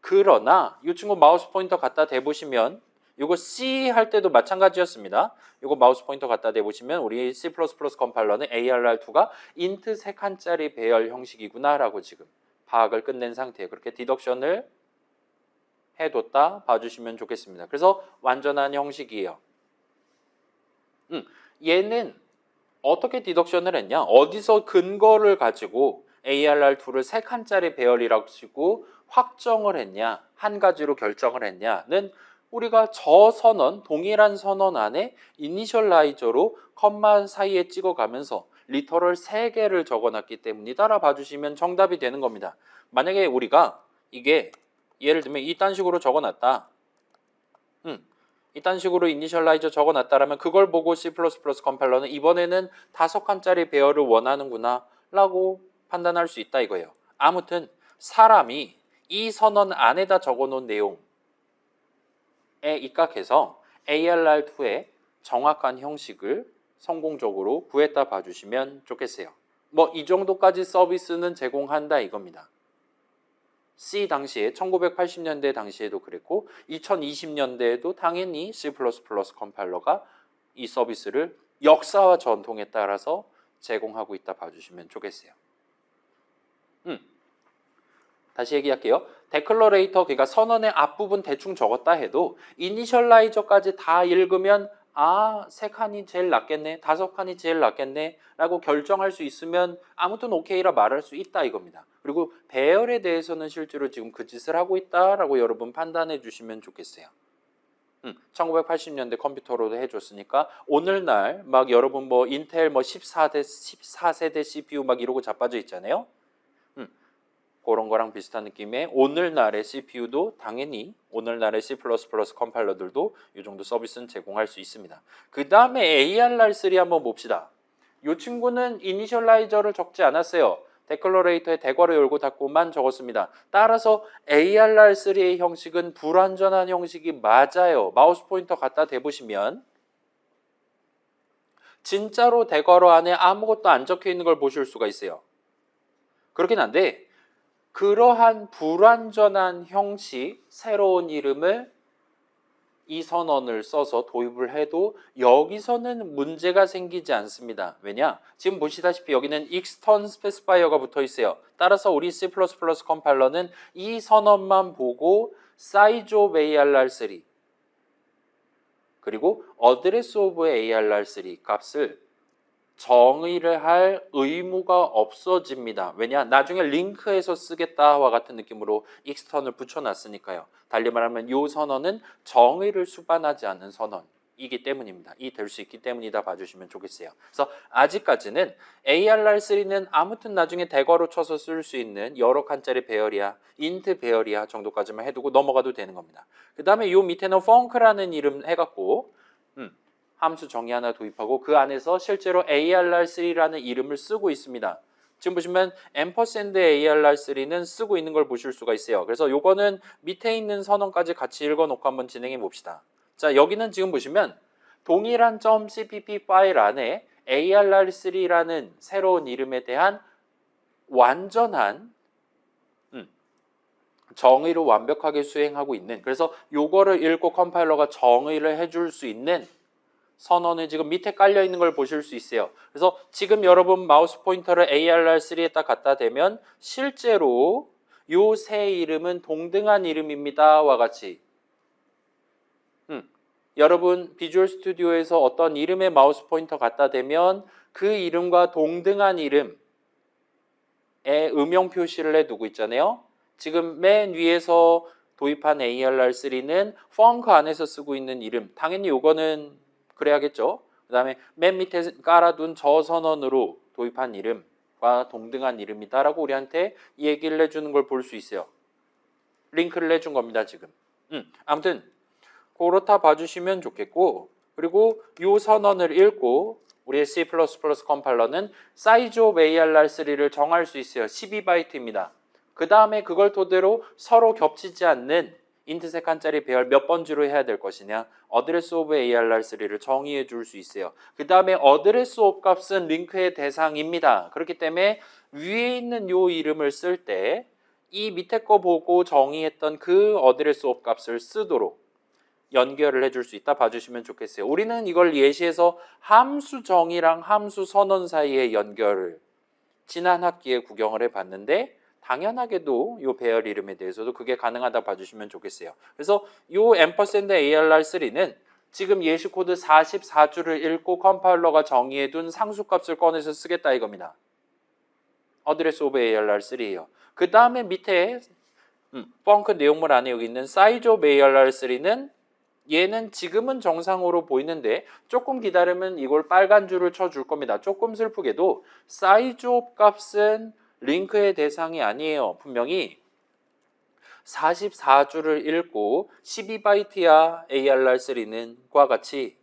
그러나 이 친구 마우스 포인터 갖다 대보시면 이거 C 할 때도 마찬가지였습니다. 이거 마우스 포인터 갖다 대보시면 우리 C++ 컴파일러는 ARR2가 int 3칸짜리 배열 형식이구나 라고 지금 파악을 끝낸 상태예요. 그렇게 디덕션을 해뒀다 봐주시면 좋겠습니다. 그래서 완전한 형식이에요. 얘는 어떻게 디덕션을 했냐? 어디서 근거를 가지고 ARR2를 3칸짜리 배열이라고 치고 확정을 했냐? 한 가지로 결정을 했냐는 우리가 저 선언, 동일한 선언 안에 이니셜라이저로 컴마 사이에 찍어가면서 리터럴 3개를 적어놨기 때문이다. 봐주시면 정답이 되는 겁니다. 만약에 우리가 이게 예를 들면 이딴 식으로 적어놨다. 이딴 식으로 이니셜라이저 적어놨다라면 그걸 보고 C++ 컴파일러는 이번에는 5칸짜리 배열을 원하는구나 라고 판단할 수 있다 이거예요. 아무튼 사람이 이 선언 안에다 적어놓은 내용에 입각해서 ARR2의 정확한 형식을 성공적으로 구했다 봐주시면 좋겠어요. 뭐 이 정도까지 서비스는 제공한다 이겁니다. C 당시에 1980년대 당시에도 그랬고 2020년대에도 당연히 C++ 컴파일러가 이 서비스를 역사와 전통에 따라서 제공하고 있다 봐주시면 좋겠어요. 다시 얘기할게요. 데클러레이터, 그러니까 선언의 앞부분 대충 적었다 해도 이니셜라이저까지 다 읽으면 아, 3칸이 제일 낫겠네, 5칸이 제일 낫겠네 라고 결정할 수 있으면 아무튼 오케이라 말할 수 있다 이겁니다. 그리고 배열에 대해서는 실제로 지금 그 짓을 하고 있다라고 여러분 판단해 주시면 좋겠어요. 1980년대 컴퓨터로도 해줬으니까 오늘날 막 여러분 뭐 인텔 뭐 14세대 CPU 막 이러고 자빠져 있잖아요. 그런 거랑 비슷한 느낌의 오늘날의 CPU도 당연히 오늘날의 C++ 컴파일러들도 이 정도 서비스는 제공할 수 있습니다. 그 다음에 ARR3 한번 봅시다. 이 친구는 이니셜라이저를 적지 않았어요. 데클러레이터에 대괄호 열고 닫고만 적었습니다. 따라서 ARR3의 형식은 불완전한 형식이 맞아요. 마우스 포인터 갖다 대보시면 진짜로 대괄호 안에 아무것도 안 적혀 있는 걸 보실 수가 있어요. 그렇긴 한데 그러한 불완전한 형식, 새로운 이름을 이 선언을 써서 도입을 해도 여기서는 문제가 생기지 않습니다. 왜냐? 지금 보시다시피 여기는 extern specifier가 붙어 있어요. 따라서 우리 C++ 컴파일러는 이 선언만 보고 size of ARR3 그리고 address of ARR3 값을 정의를 할 의무가 없어집니다. 왜냐? 나중에 링크해서 쓰겠다와 같은 느낌으로 익스턴을 붙여놨으니까요. 달리 말하면 이 선언은 정의를 수반하지 않는 선언이기 때문입니다. 이 될 수 있기 때문이다 봐주시면 좋겠어요. 그래서 아직까지는 ARR3는 아무튼 나중에 대괄호 쳐서 쓸 수 있는 여러 칸짜리 배열이야, 인트 배열이야 정도까지만 해두고 넘어가도 되는 겁니다. 그 다음에 이 밑에는 func라는 이름 해갖고 함수 정의 하나 도입하고 그 안에서 실제로 ARR3라는 이름을 쓰고 있습니다. 지금 보시면 ARR3는 쓰고 있는 걸 보실 수가 있어요. 그래서 요거는 밑에 있는 선언까지 같이 읽어놓고 한번 진행해 봅시다. 자, 여기는 지금 보시면 동일한 .cpp 파일 안에 ARR3라는 새로운 이름에 대한 완전한 정의를 완벽하게 수행하고 있는, 그래서 요거를 읽고 컴파일러가 정의를 해줄 수 있는 선언이 지금 밑에 깔려 있는 걸 보실 수 있어요. 그래서 지금 여러분 마우스 포인터를 ARR3에 딱 갖다 대면 실제로 요 새 이름은 동등한 이름입니다와 같이 여러분 비주얼 스튜디오에서 어떤 이름의 마우스 포인터 갖다 대면 그 이름과 동등한 이름의 음영 표시를 해두고 있잖아요. 지금 맨 위에서 도입한 ARR3는 펑크 안에서 쓰고 있는 이름, 당연히 요거는 그래야겠죠. 그 다음에 맨 밑에 깔아둔 저 선언으로 도입한 이름과 동등한 이름이다라고 우리한테 얘기를 해주는 걸 볼 수 있어요. 링크를 해준 겁니다 지금. 아무튼 그렇다 봐주시면 좋겠고, 그리고 이 선언을 읽고 우리의 C++ 컴파일러는 size of ARR3를 정할 수 있어요. 12바이트입니다. 그 다음에 그걸 토대로 서로 겹치지 않는 인트 3칸짜리 배열 몇 번지로 해야 될 것이냐, address of ARR3를 정의해 줄 수 있어요. 그 다음에 address of 값은 링크의 대상입니다. 그렇기 때문에 위에 있는 요 이름을 쓸 때 이 밑에 거 보고 정의했던 그 address of 값을 쓰도록 연결을 해줄 수 있다 봐주시면 좋겠어요. 우리는 이걸 예시해서 함수 정의랑 함수 선언 사이의 연결을 지난 학기에 구경을 해봤는데 당연하게도 이 배열 이름에 대해서도 그게 가능하다 봐주시면 좋겠어요. 그래서 이 $ARR3는 지금 예시 코드 44줄을 읽고 컴파일러가 정의해둔 상수값을 꺼내서 쓰겠다 이겁니다. address of ARR3예요. 그 다음에 밑에 펑크 내용물 안에 여기 있는 size of ARR3는 얘는 지금은 정상으로 보이는데 조금 기다리면 이걸 빨간 줄을 쳐줄 겁니다. 조금 슬프게도 size of 값은 링크의 대상이 아니에요. 분명히 44줄을 읽고 12바이트야 ARR3는 과 같이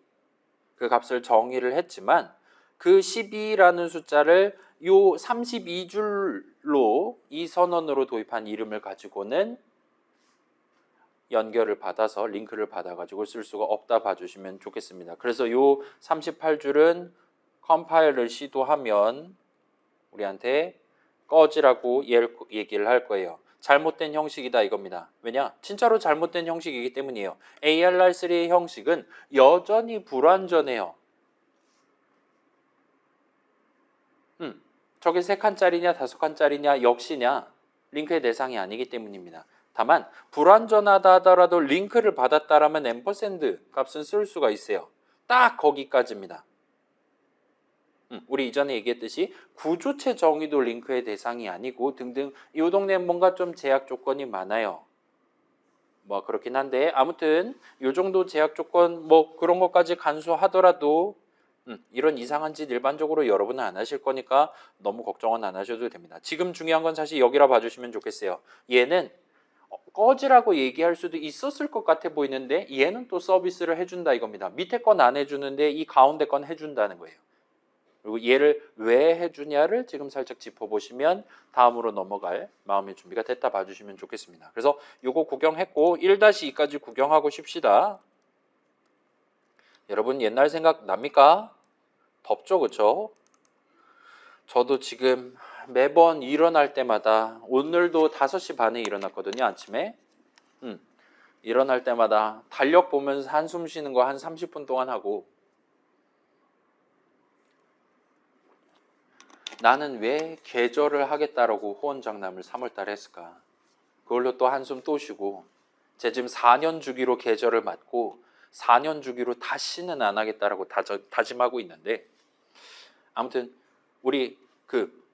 그 값을 정의를 했지만 그 12라는 숫자를 요 32줄로 이 선언으로 도입한 이름을 가지고는 연결을 받아서 링크를 받아가지고 쓸 수가 없다 봐주시면 좋겠습니다. 그래서 요 38줄은 컴파일을 시도하면 우리한테 꺼지라고 얘기를 할 거예요. 잘못된 형식이다 이겁니다. 왜냐? 진짜로 잘못된 형식이기 때문이에요. ARR3의 형식은 여전히 불완전해요. 저게 3칸짜리냐 5칸짜리냐 역시냐 링크의 대상이 아니기 때문입니다. 다만 불완전하다 하더라도 링크를 받았다라면 앰퍼샌드 값은 쓸 수가 있어요. 딱 거기까지입니다. 우리 이전에 얘기했듯이 구조체 정의도 링크의 대상이 아니고 등등 이 동네는 뭔가 좀 제약 조건이 많아요. 뭐 그렇긴 한데 아무튼 이 정도 제약 조건 뭐 그런 것까지 간수하더라도 이런 이상한 짓 일반적으로 여러분은 안 하실 거니까 너무 걱정은 안 하셔도 됩니다. 지금 중요한 건 사실 여기라 봐주시면 좋겠어요. 얘는 꺼지라고 얘기할 수도 있었을 것 같아 보이는데 얘는 또 서비스를 해준다 이겁니다. 밑에 건 안 해주는데 이 가운데 건 해준다는 거예요. 그리고 얘를 왜 해주냐를 지금 살짝 짚어보시면 다음으로 넘어갈 마음의 준비가 됐다 봐주시면 좋겠습니다. 그래서 요거 구경했고 1-2까지 구경하고 쉽시다. 여러분 옛날 생각 납니까? 덥죠 그쵸? 저도 지금 매번 일어날 때마다 오늘도 5시 반에 일어났거든요 아침에. 일어날 때마다 달력 보면서 한숨 쉬는 거 한 30분 동안 하고 나는 왜 계절을 하겠다라고 호언장담을 3월달에 했을까? 그걸로 또 한숨 또 쉬고 제 지금 4년 주기로 계절을 맞고 4년 주기로 다시는 안 하겠다라고 다짐하고 있는데 아무튼 우리 그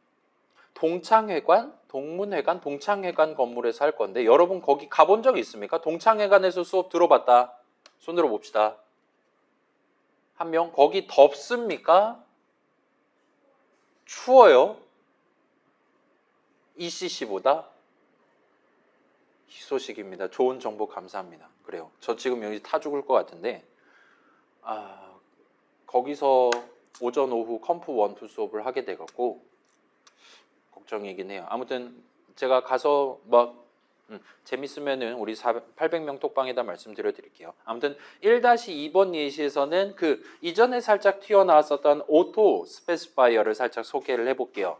동창회관, 동문회관, 동창회관 건물에서 할 건데 여러분 거기 가본 적 있습니까? 동창회관에서 수업 들어봤다. 손들어 봅시다. 한 명. 거기 덥습니까? 추워요? ECC보다? 희소식입니다. 좋은 정보 감사합니다. 그래요. 저 지금 여기 타 죽을 것 같은데 거기서 오전 오후 컴프 1, 2 수업을 하게 돼갖고 걱정이긴 해요. 아무튼 제가 가서 막 재밌으면은 우리 800명 톡방에다 말씀드려 드릴게요. 아무튼 1-2번 예시에서는 그 이전에 살짝 튀어나왔었던 오토 스페시파이어를 살짝 소개를 해볼게요.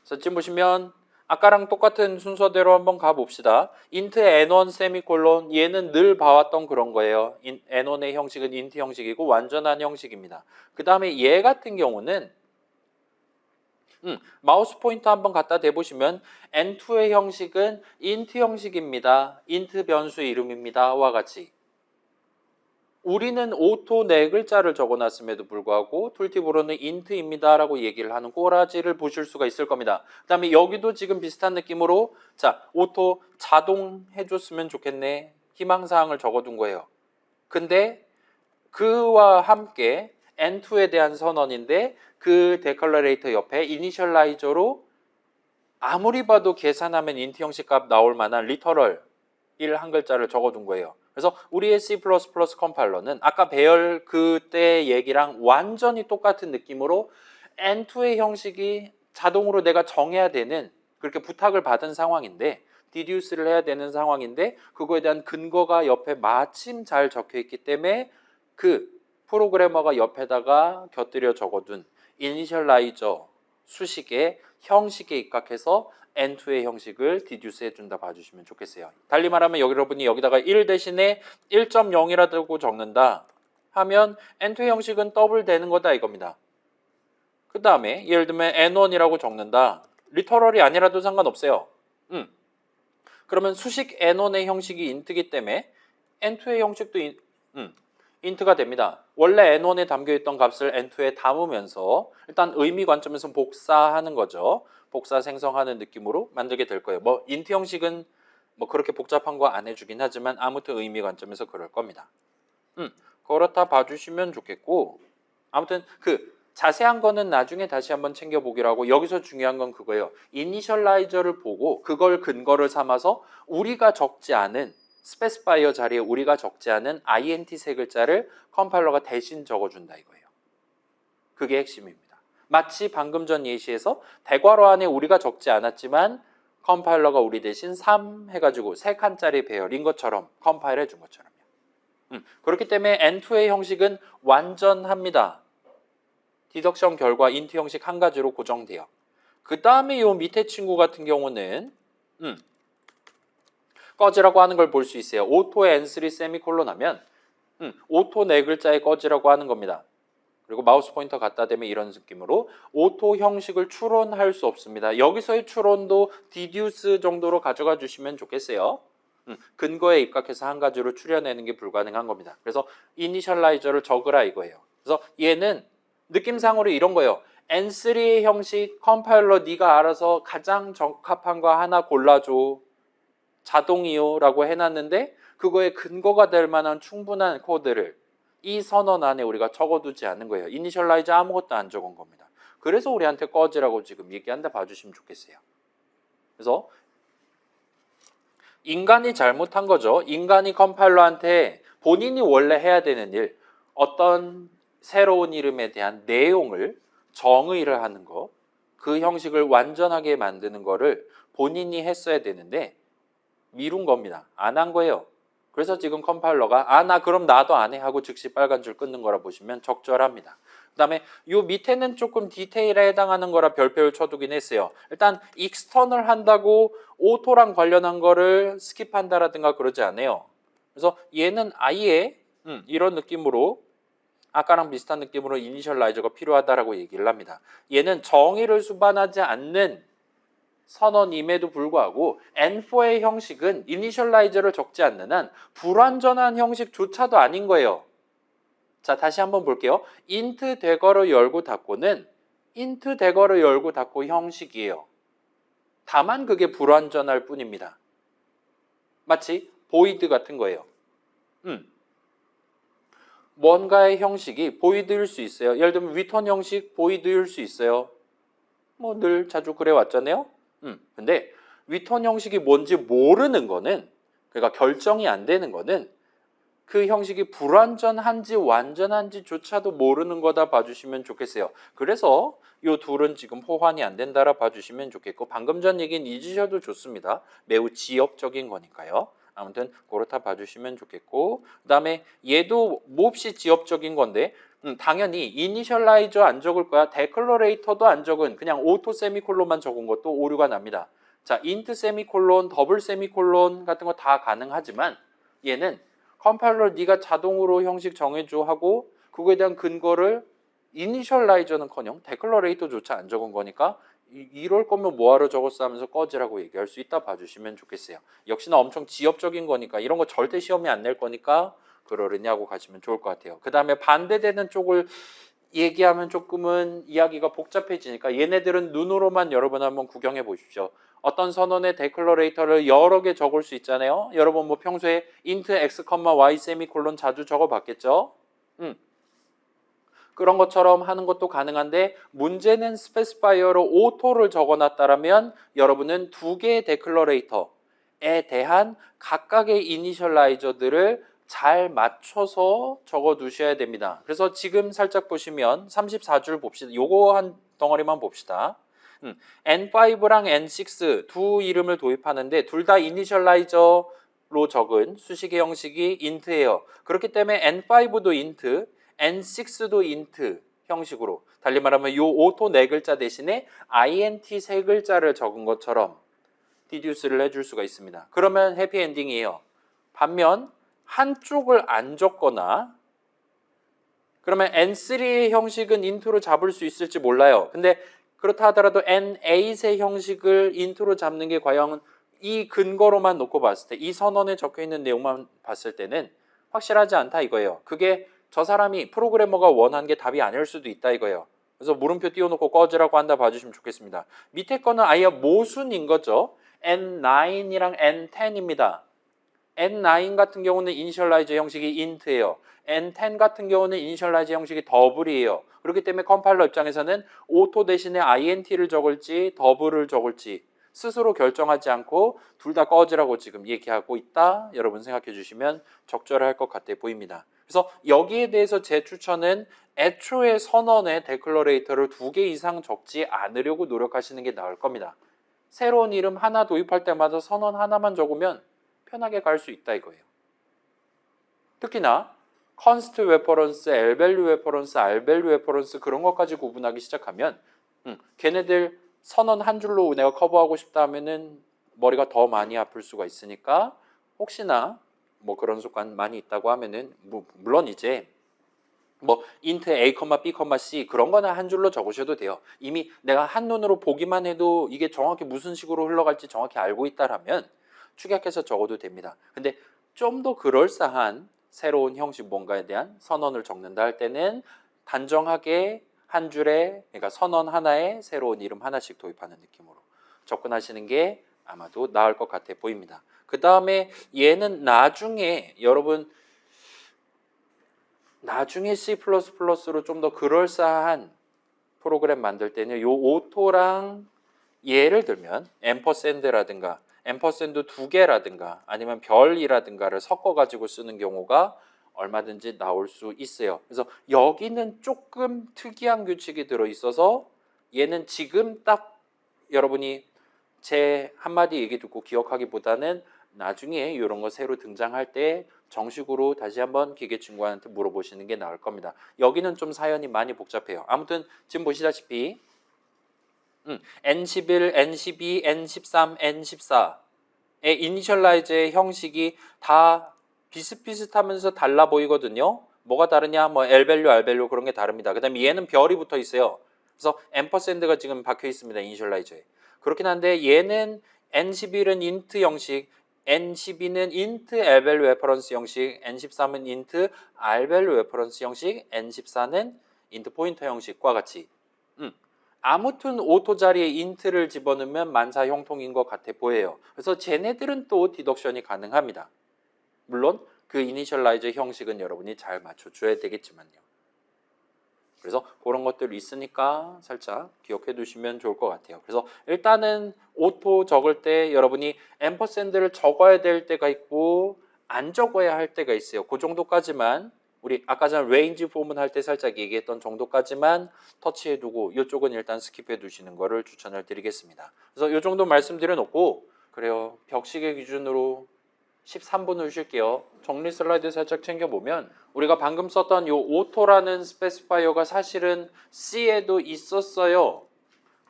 그래서 지금 보시면 아까랑 똑같은 순서대로 한번 가봅시다. int n1 세미콜론 얘는 늘 봐왔던 그런 거예요. n1의 형식은 int 형식이고 완전한 형식입니다. 그 다음에 얘 같은 경우는 마우스 포인터 한번 갖다 대보시면 n2의 형식은 int 형식입니다. int 변수 이름입니다. 와 같이 우리는 오토 4글자를 적어놨음에도 불구하고 툴팁으로는 int입니다 라고 얘기를 하는 꼬라지를 보실 수가 있을 겁니다. 그 다음에 여기도 지금 비슷한 느낌으로 자 오토 자동 해줬으면 좋겠네 희망사항을 적어둔 거예요. 근데 그와 함께 n2에 대한 선언인데 그 데컬러레이터 옆에 이니셜라이저로 아무리 봐도 계산하면 int 형식 값 나올 만한 리터럴 1 한 글자를 적어둔 거예요. 그래서 우리의 C++ 컴파일러는 아까 배열 그때 얘기랑 완전히 똑같은 느낌으로 n2의 형식이 자동으로 내가 정해야 되는 그렇게 부탁을 받은 상황인데 디듀스를 해야 되는 상황인데 그거에 대한 근거가 옆에 마침 잘 적혀 있기 때문에 그 프로그래머가 옆에다가 곁들여 적어둔 이니셜라이저 수식의 형식에 입각해서 n2의 형식을 디듀스 해준다 봐주시면 좋겠어요. 달리 말하면 여러분이 여기다가 1 대신에 1.0이라고 적는다 하면 n2의 형식은 더블 되는 거다 이겁니다. 그 다음에 예를 들면 n1이라고 적는다. 리터럴이 아니라도 상관없어요. 그러면 수식 n1의 형식이 int이기 때문에 n2의 형식도 int가 됩니다. 원래 n1에 담겨있던 값을 n2에 담으면서 일단 의미 관점에서 복사하는 거죠. 복사 생성하는 느낌으로 만들게 될 거예요. 뭐 int 형식은 뭐 그렇게 복잡한 거 안 해주긴 하지만 아무튼 의미 관점에서 그럴 겁니다. 그렇다 봐주시면 좋겠고 아무튼 그 자세한 거는 나중에 다시 한번 챙겨보기로 하고 여기서 중요한 건 그거예요. 이니셜라이저를 보고 그걸 근거를 삼아서 우리가 적지 않은 스페시파이어 자리에 우리가 적지 않은 int 세 글자를 컴파일러가 대신 적어준다 이거예요. 그게 핵심입니다. 마치 방금 전 예시에서 대괄호 안에 우리가 적지 않았지만 컴파일러가 우리 대신 3 해가지고 3칸짜리 배열인 것처럼 컴파일 해준 것처럼요. 그렇기 때문에 n2의 형식은 완전합니다. 디덕션 결과 int 형식 한 가지로 고정돼요. 그 다음에 요 밑에 친구 같은 경우는 꺼지라고 하는 걸 볼 수 있어요. 오토에 N3 세미콜론 하면 오토 네 글자의 꺼지라고 하는 겁니다. 그리고 마우스 포인터 갖다 대면 이런 느낌으로 오토 형식을 추론할 수 없습니다. 여기서의 추론도 디듀스 정도로 가져가 주시면 좋겠어요. 근거에 입각해서 한 가지로 추려내는 게 불가능한 겁니다. 그래서 이니셜라이저를 적으라 이거예요. 그래서 얘는 느낌상으로 이런 거예요. N3의 형식 컴파일러 네가 알아서 가장 적합한 거 하나 골라줘. 자동이요 라고 해놨는데 그거에 근거가 될 만한 충분한 코드를 이 선언 안에 우리가 적어두지 않은 거예요. 이니셜라이저 아무것도 안 적은 겁니다. 그래서 우리한테 꺼지라고 지금 얘기한다 봐주시면 좋겠어요. 그래서 인간이 잘못한 거죠. 인간이 컴파일러한테 본인이 원래 해야 되는 일, 어떤 새로운 이름에 대한 내용을 정의를 하는 거, 그 형식을 완전하게 만드는 거를 본인이 했어야 되는데 미룬 겁니다. 안 한 거예요. 그래서 지금 컴파일러가 나 그럼 나도 안 해 하고 즉시 빨간 줄 끊는 거라 보시면 적절합니다. 그 다음에 요 밑에는 조금 디테일에 해당하는 거라 별표를 쳐두긴 했어요. 일단 익스터널 한다고 오토랑 관련한 거를 스킵한다라든가 그러지 않아요. 그래서 얘는 아예 이런 느낌으로 아까랑 비슷한 느낌으로 이니셜라이저가 필요하다라고 얘기를 합니다. 얘는 정의를 수반하지 않는 선언임에도 불구하고 N4의 형식은 이니셜라이저를 적지 않는 한 불완전한 형식조차도 아닌 거예요. 자, 다시 한번 볼게요. int 대괄호 열고 닫고는 int 대괄호 열고 닫고 형식이에요. 다만 그게 불완전할 뿐입니다. 마치 void 같은 거예요. 뭔가의 형식이 void일 수 있어요. 예를 들면 return 형식 void일 수 있어요. 뭐 늘 자주 그래 왔잖아요. 근데 return 형식이 뭔지 모르는 거는, 그러니까 결정이 안 되는 거는 그 형식이 불완전한지 완전한지조차도 모르는 거다 봐주시면 좋겠어요. 그래서 이 둘은 지금 호환이 안 된다라 봐주시면 좋겠고, 방금 전 얘기는 잊으셔도 좋습니다. 매우 지엽적인 거니까요. 아무튼 그렇다 봐주시면 좋겠고, 그 다음에 얘도 몹시 지엽적인 건데 당연히 이니셜라이저 안 적을 거야. 데클러레이터도 안 적은 그냥 오토 세미콜론만 적은 것도 오류가 납니다. 자, 인트 세미콜론, 더블 세미콜론 같은 거 다 가능하지만 얘는 컴파일러 네가 자동으로 형식 정해줘 하고 그거에 대한 근거를 이니셜라이저는커녕 데클러레이터조차 안 적은 거니까 이럴 거면 뭐하러 적었어 하면서 꺼지라고 얘기할 수 있다 봐주시면 좋겠어요. 역시나 엄청 지엽적인 거니까 이런 거 절대 시험에 안 낼 거니까 그러느냐고 가시면 좋을 것 같아요. 그 다음에 반대되는 쪽을 얘기하면 조금은 이야기가 복잡해지니까 얘네들은 눈으로만 여러분 한번 구경해 보십시오. 어떤 선언의 데클러레이터를 여러 개 적을 수 있잖아요. 여러분 뭐 평소에 int x, y 세미콜론 자주 적어 봤겠죠? 그런 것처럼 하는 것도 가능한데 문제는 스페시파이어로 오토를 적어놨다면 여러분은 두 개의 데클러레이터에 대한 각각의 이니셜라이저들을 잘 맞춰서 적어 두셔야 됩니다. 그래서 지금 살짝 보시면 34줄 봅시다. 요거 한 덩어리만 봅시다. N5랑 N6 두 이름을 도입하는데 둘 다 이니셜라이저로 적은 수식의 형식이 int예요. 그렇기 때문에 N5도 int, N6도 int 형식으로, 달리 말하면 요 오토 네 글자 대신에 int 세 글자를 적은 것처럼 디듀스를 해줄 수가 있습니다. 그러면 해피엔딩이에요. 반면 한쪽을 안 적거나, 그러면 N3의 형식은 int로 잡을 수 있을지 몰라요. 근데 그렇다 하더라도 N8의 형식을 int로 잡는 게 과연 이 근거로만 놓고 봤을 때, 이 선언에 적혀있는 내용만 봤을 때는 확실하지 않다 이거예요. 그게 저 사람이 프로그래머가 원한 게 답이 아닐 수도 있다 이거예요. 그래서 물음표 띄워놓고 꺼지라고 한다 봐주시면 좋겠습니다. 밑에 거는 아예 모순인 거죠. N9이랑 N10입니다. N9 같은 경우는 이니셜라이저 형식이 int예요. N10 같은 경우는 이니셜라이저 형식이 더블이에요. 그렇기 때문에 컴파일러 입장에서는 오토 대신에 int를 적을지 더블을 적을지 스스로 결정하지 않고 둘 다 꺼지라고 지금 얘기하고 있다. 여러분 생각해 주시면 적절할 것 같아 보입니다. 그래서 여기에 대해서 제 추천은 애초에 선언에 데클러레이터를 2개 이상 적지 않으려고 노력하시는 게 나을 겁니다. 새로운 이름 하나 도입할 때마다 선언 하나만 적으면 편하게 갈 수 있다 이거예요. 특히나 const reference, l-value reference, r-value reference 그런 것까지 구분하기 시작하면 걔네들 선언 한 줄로 내가 커버하고 싶다 하면은 머리가 더 많이 아플 수가 있으니까 혹시나 뭐 그런 습관 많이 있다고 하면은 물론 이제 뭐 int a, b, c 그런 거는 한 줄로 적으셔도 돼요. 이미 내가 한눈으로 보기만 해도 이게 정확히 무슨 식으로 흘러갈지 정확히 알고 있다라면 축약해서 적어도 됩니다. 근데 좀 더 그럴싸한 새로운 형식 뭔가에 대한 선언을 적는다 할 때는 단정하게 한 줄에, 그러니까 선언 하나에 새로운 이름 하나씩 도입하는 느낌으로 접근하시는 게 아마도 나을 것 같아 보입니다. 그 다음에 얘는 나중에 여러분 나중에 C++로 좀 더 그럴싸한 프로그램 만들 때는 요 오토랑 예를 들면 앰퍼샌드라든가 앰퍼샌드 두 개라든가 아니면 별이라든가를 섞어 가지고 쓰는 경우가 얼마든지 나올 수 있어요. 그래서 여기는 조금 특이한 규칙이 들어 있어서 얘는 지금 딱 여러분이 제 한마디 얘기 듣고 기억하기보다는 나중에 이런 거 새로 등장할 때 정식으로 다시 한번 기계친구한테 물어보시는 게 나을 겁니다. 여기는 좀 사연이 많이 복잡해요. 아무튼 지금 보시다시피 N11, N12, N13, N14의 이니셜라이즈의 형식이 다 비슷비슷하면서 달라 보이거든요. 뭐가 다르냐? 뭐 L밸류, R밸류 그런 게 다릅니다. 그 다음에 얘는 별이 붙어 있어요. 그래서 앰퍼샌드가 지금 박혀 있습니다. 이니셜라이즈에. 그렇긴 한데 얘는 N11은 int 형식, N12는 int L밸류 레퍼런스 형식, N13은 int R밸류 레퍼런스 형식, N14는 int 포인터 형식과 같이 아무튼 오토 자리에 int를 집어넣으면 만사 형통인 것 같아 보여요. 그래서 쟤네들은 또 디덕션이 가능합니다. 물론 그 이니셜라이저 형식은 여러분이 잘 맞춰줘야 되겠지만요. 그래서 그런 것들이 있으니까 살짝 기억해 두시면 좋을 것 같아요. 그래서 일단은 오토 적을 때 여러분이 앰퍼샌드를 적어야 될 때가 있고 안 적어야 할 때가 있어요. 그 정도까지만 우리 아까 전 레인지 포문 할 때 살짝 얘기했던 정도까지만 터치해 두고 이쪽은 일단 스킵해 두시는 거를 추천을 드리겠습니다. 그래서 이 정도 말씀드려 놓고 그래요. 벽시계 기준으로 13분을 쉴게요. 정리 슬라이드 살짝 챙겨보면 우리가 방금 썼던 이 오토라는 스페시파이어가 사실은 C에도 있었어요.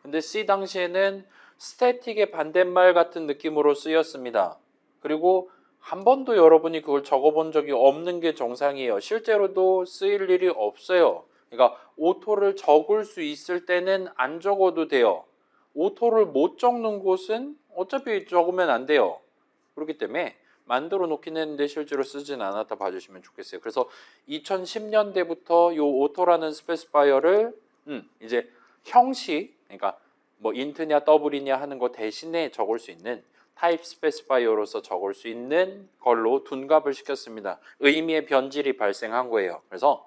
근데 C 당시에는 스태틱의 반대말 같은 느낌으로 쓰였습니다. 그리고 한 번도 여러분이 그걸 적어본 적이 없는 게 정상이에요. 실제로도 쓰일 일이 없어요. 그러니까 오토를 적을 수 있을 때는 안 적어도 돼요. 오토를 못 적는 곳은 어차피 적으면 안 돼요. 그렇기 때문에 만들어 놓긴 했는데 실제로 쓰진 않았다 봐주시면 좋겠어요. 그래서 2010년대부터 이 오토라는 스페시파이어를 이제 형식, 그러니까 뭐 인트냐 더블이냐 하는 거 대신에 적을 수 있는 타입 스페시파이어로서 적을 수 있는 걸로 둔갑을 시켰습니다. 의미의 변질이 발생한 거예요. 그래서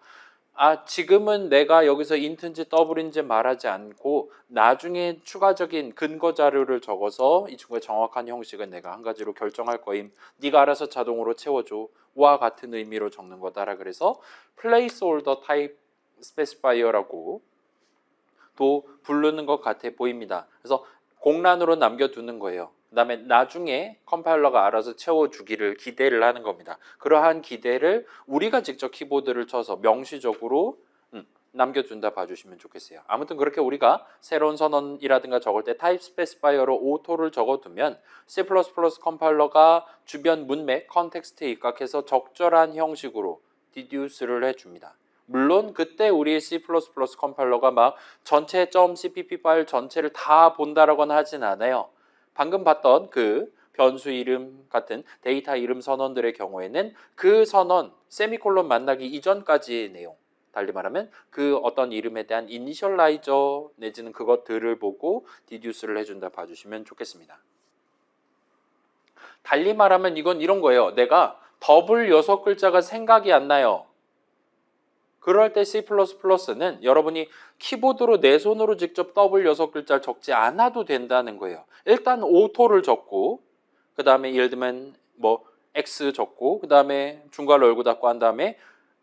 지금은 내가 여기서 인트인지 더블인지 말하지 않고 나중에 추가적인 근거 자료를 적어서 이 친구의 정확한 형식은 내가 한 가지로 결정할 거임. 네가 알아서 자동으로 채워줘. 와 같은 의미로 적는 거다라 그래서 placeholder type specifier라고 또 부르는 것 같아 보입니다. 그래서 공란으로 남겨두는 거예요. 그 다음에 나중에 컴파일러가 알아서 채워주기를 기대를 하는 겁니다. 그러한 기대를 우리가 직접 키보드를 쳐서 명시적으로 남겨둔다 봐주시면 좋겠어요. 아무튼 그렇게 우리가 새로운 선언이라든가 적을 때 타입 스페시파이어로 오토를 적어두면 C++ 컴파일러가 주변 문맥, 컨텍스트에 입각해서 적절한 형식으로 디듀스를 해줍니다. 물론 그때 우리 C++ 컴파일러가 막 전체 .cpp 파일 전체를 다 본다라고는 하진 않아요. 방금 봤던 그 변수 이름 같은 데이터 이름 선언들의 경우에는 그 선언 세미콜론 만나기 이전까지의 내용, 달리 말하면 그 어떤 이름에 대한 이니셜라이저 내지는 그것들을 보고 디듀스를 해준다 봐주시면 좋겠습니다. 달리 말하면 이건 이런 거예요. 내가 더블 6글자가 생각이 안 나요. 그럴 때 C++는 여러분이 키보드로 내 손으로 직접 더블 6글자를 적지 않아도 된다는 거예요. 일단 오토를 적고 그 다음에 예를 들면 뭐 X 적고 그 다음에 중괄호 열고 닫고 한 다음에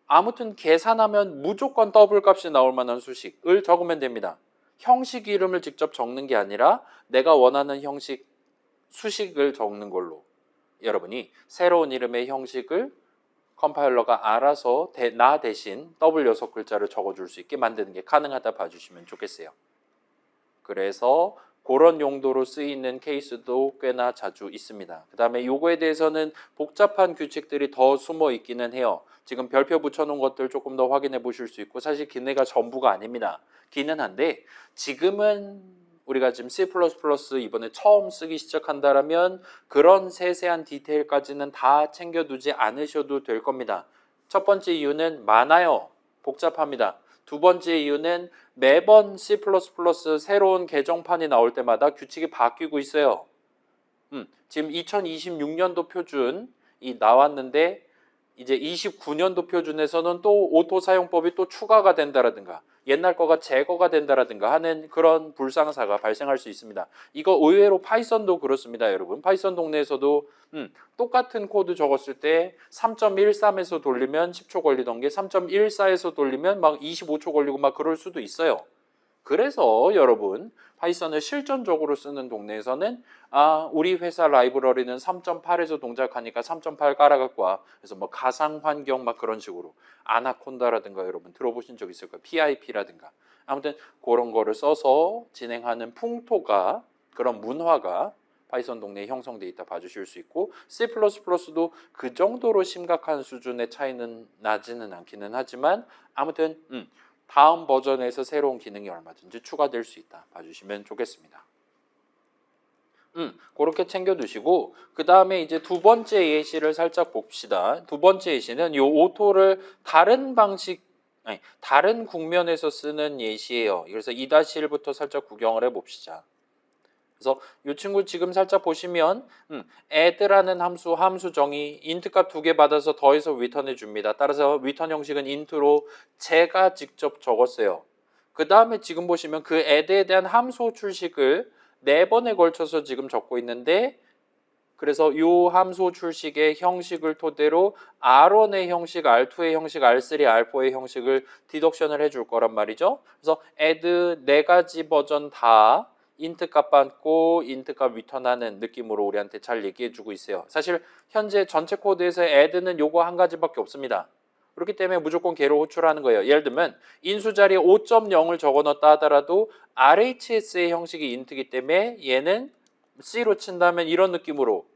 아무튼 계산하면 무조건 더블 값이 나올 만한 수식을 적으면 됩니다. 형식 이름을 직접 적는 게 아니라 내가 원하는 형식 수식을 적는 걸로 여러분이 새로운 이름의 형식을 컴파일러가 알아서 나 대신 더블 6글자를 적어줄 수 있게 만드는 게 가능하다 봐주시면 좋겠어요. 그래서 그런 용도로 쓰이는 케이스도 꽤나 자주 있습니다. 그 다음에 요거에 대해서는 복잡한 규칙들이 더 숨어 있기는 해요. 지금 별표 붙여놓은 것들 조금 더 확인해 보실 수 있고 사실 기내가 전부가 아닙니다. 기는 한데 지금은 우리가 지금 C++ 이번에 처음 쓰기 시작한다라면 그런 세세한 디테일까지는 다 챙겨두지 않으셔도 될 겁니다. 첫 번째 이유는 많아요. 복잡합니다. 두 번째 이유는 매번 C++ 새로운 개정판이 나올 때마다 규칙이 바뀌고 있어요. 지금 2026년도 표준이 나왔는데 이제 29년도 표준에서는 또 오토 사용법이 또 추가가 된다라든가 옛날 거가 제거가 된다라든가 하는 그런 불상사가 발생할 수 있습니다. 이거 의외로 파이썬도 그렇습니다, 여러분. 파이썬 동네에서도 똑같은 코드 적었을 때 3.13에서 돌리면 10초 걸리던 게 3.14에서 돌리면 막 25초 걸리고 막 그럴 수도 있어요. 그래서 여러분 파이썬을 실전적으로 쓰는 동네에서는 우리 회사 라이브러리는 3.8에서 동작하니까 3.8 깔아갖고 와. 그래서 뭐 가상 환경 막 그런 식으로 아나콘다라든가 여러분 들어보신 적 있을 거예요. PIP라든가 아무튼 그런 거를 써서 진행하는 풍토가 그런 문화가 파이썬 동네에 형성돼 있다 봐주실 수 있고 C++도 그 정도로 심각한 수준의 차이는 나지는 않기는 하지만 아무튼 다음 버전에서 새로운 기능이 얼마든지 추가될 수 있다 봐주시면 좋겠습니다. 그렇게 챙겨두시고 그 다음에 이제 두 번째 예시를 살짝 봅시다. 두 번째 예시는 이 오토를 다른 방식 다른 국면에서 쓰는 예시예요. 그래서 2-1부터 살짝 구경을 해봅시다. 그래서 이 친구 지금 살짝 보시면 add라는 함수 정의 int 값 2개 받아서 더해서 리턴해 줍니다. 따라서 리턴 형식은 int로 제가 직접 적었어요. 그 다음에 지금 보시면 그 add에 대한 함수 출식을 4번에 걸쳐서 지금 적고 있는데 그래서 이 함수 출식의 형식을 토대로 R1의 형식, R2의 형식, R3, R4의 형식을 디덕션을 해줄 거란 말이죠. 그래서 add 4가지 버전 다 int 값 받고 int 값 리턴하는 느낌으로 우리한테 잘 얘기해주고 있어요. 사실 현재 전체 코드에서 add는 요거 한 가지밖에 없습니다. 그렇기 때문에 무조건 개로 호출하는 거예요. 예를 들면 인수 자리에 5.0을 적어넣었다 하더라도 RHS의 형식이 int이기 때문에 얘는 C로 친다면 이런 느낌으로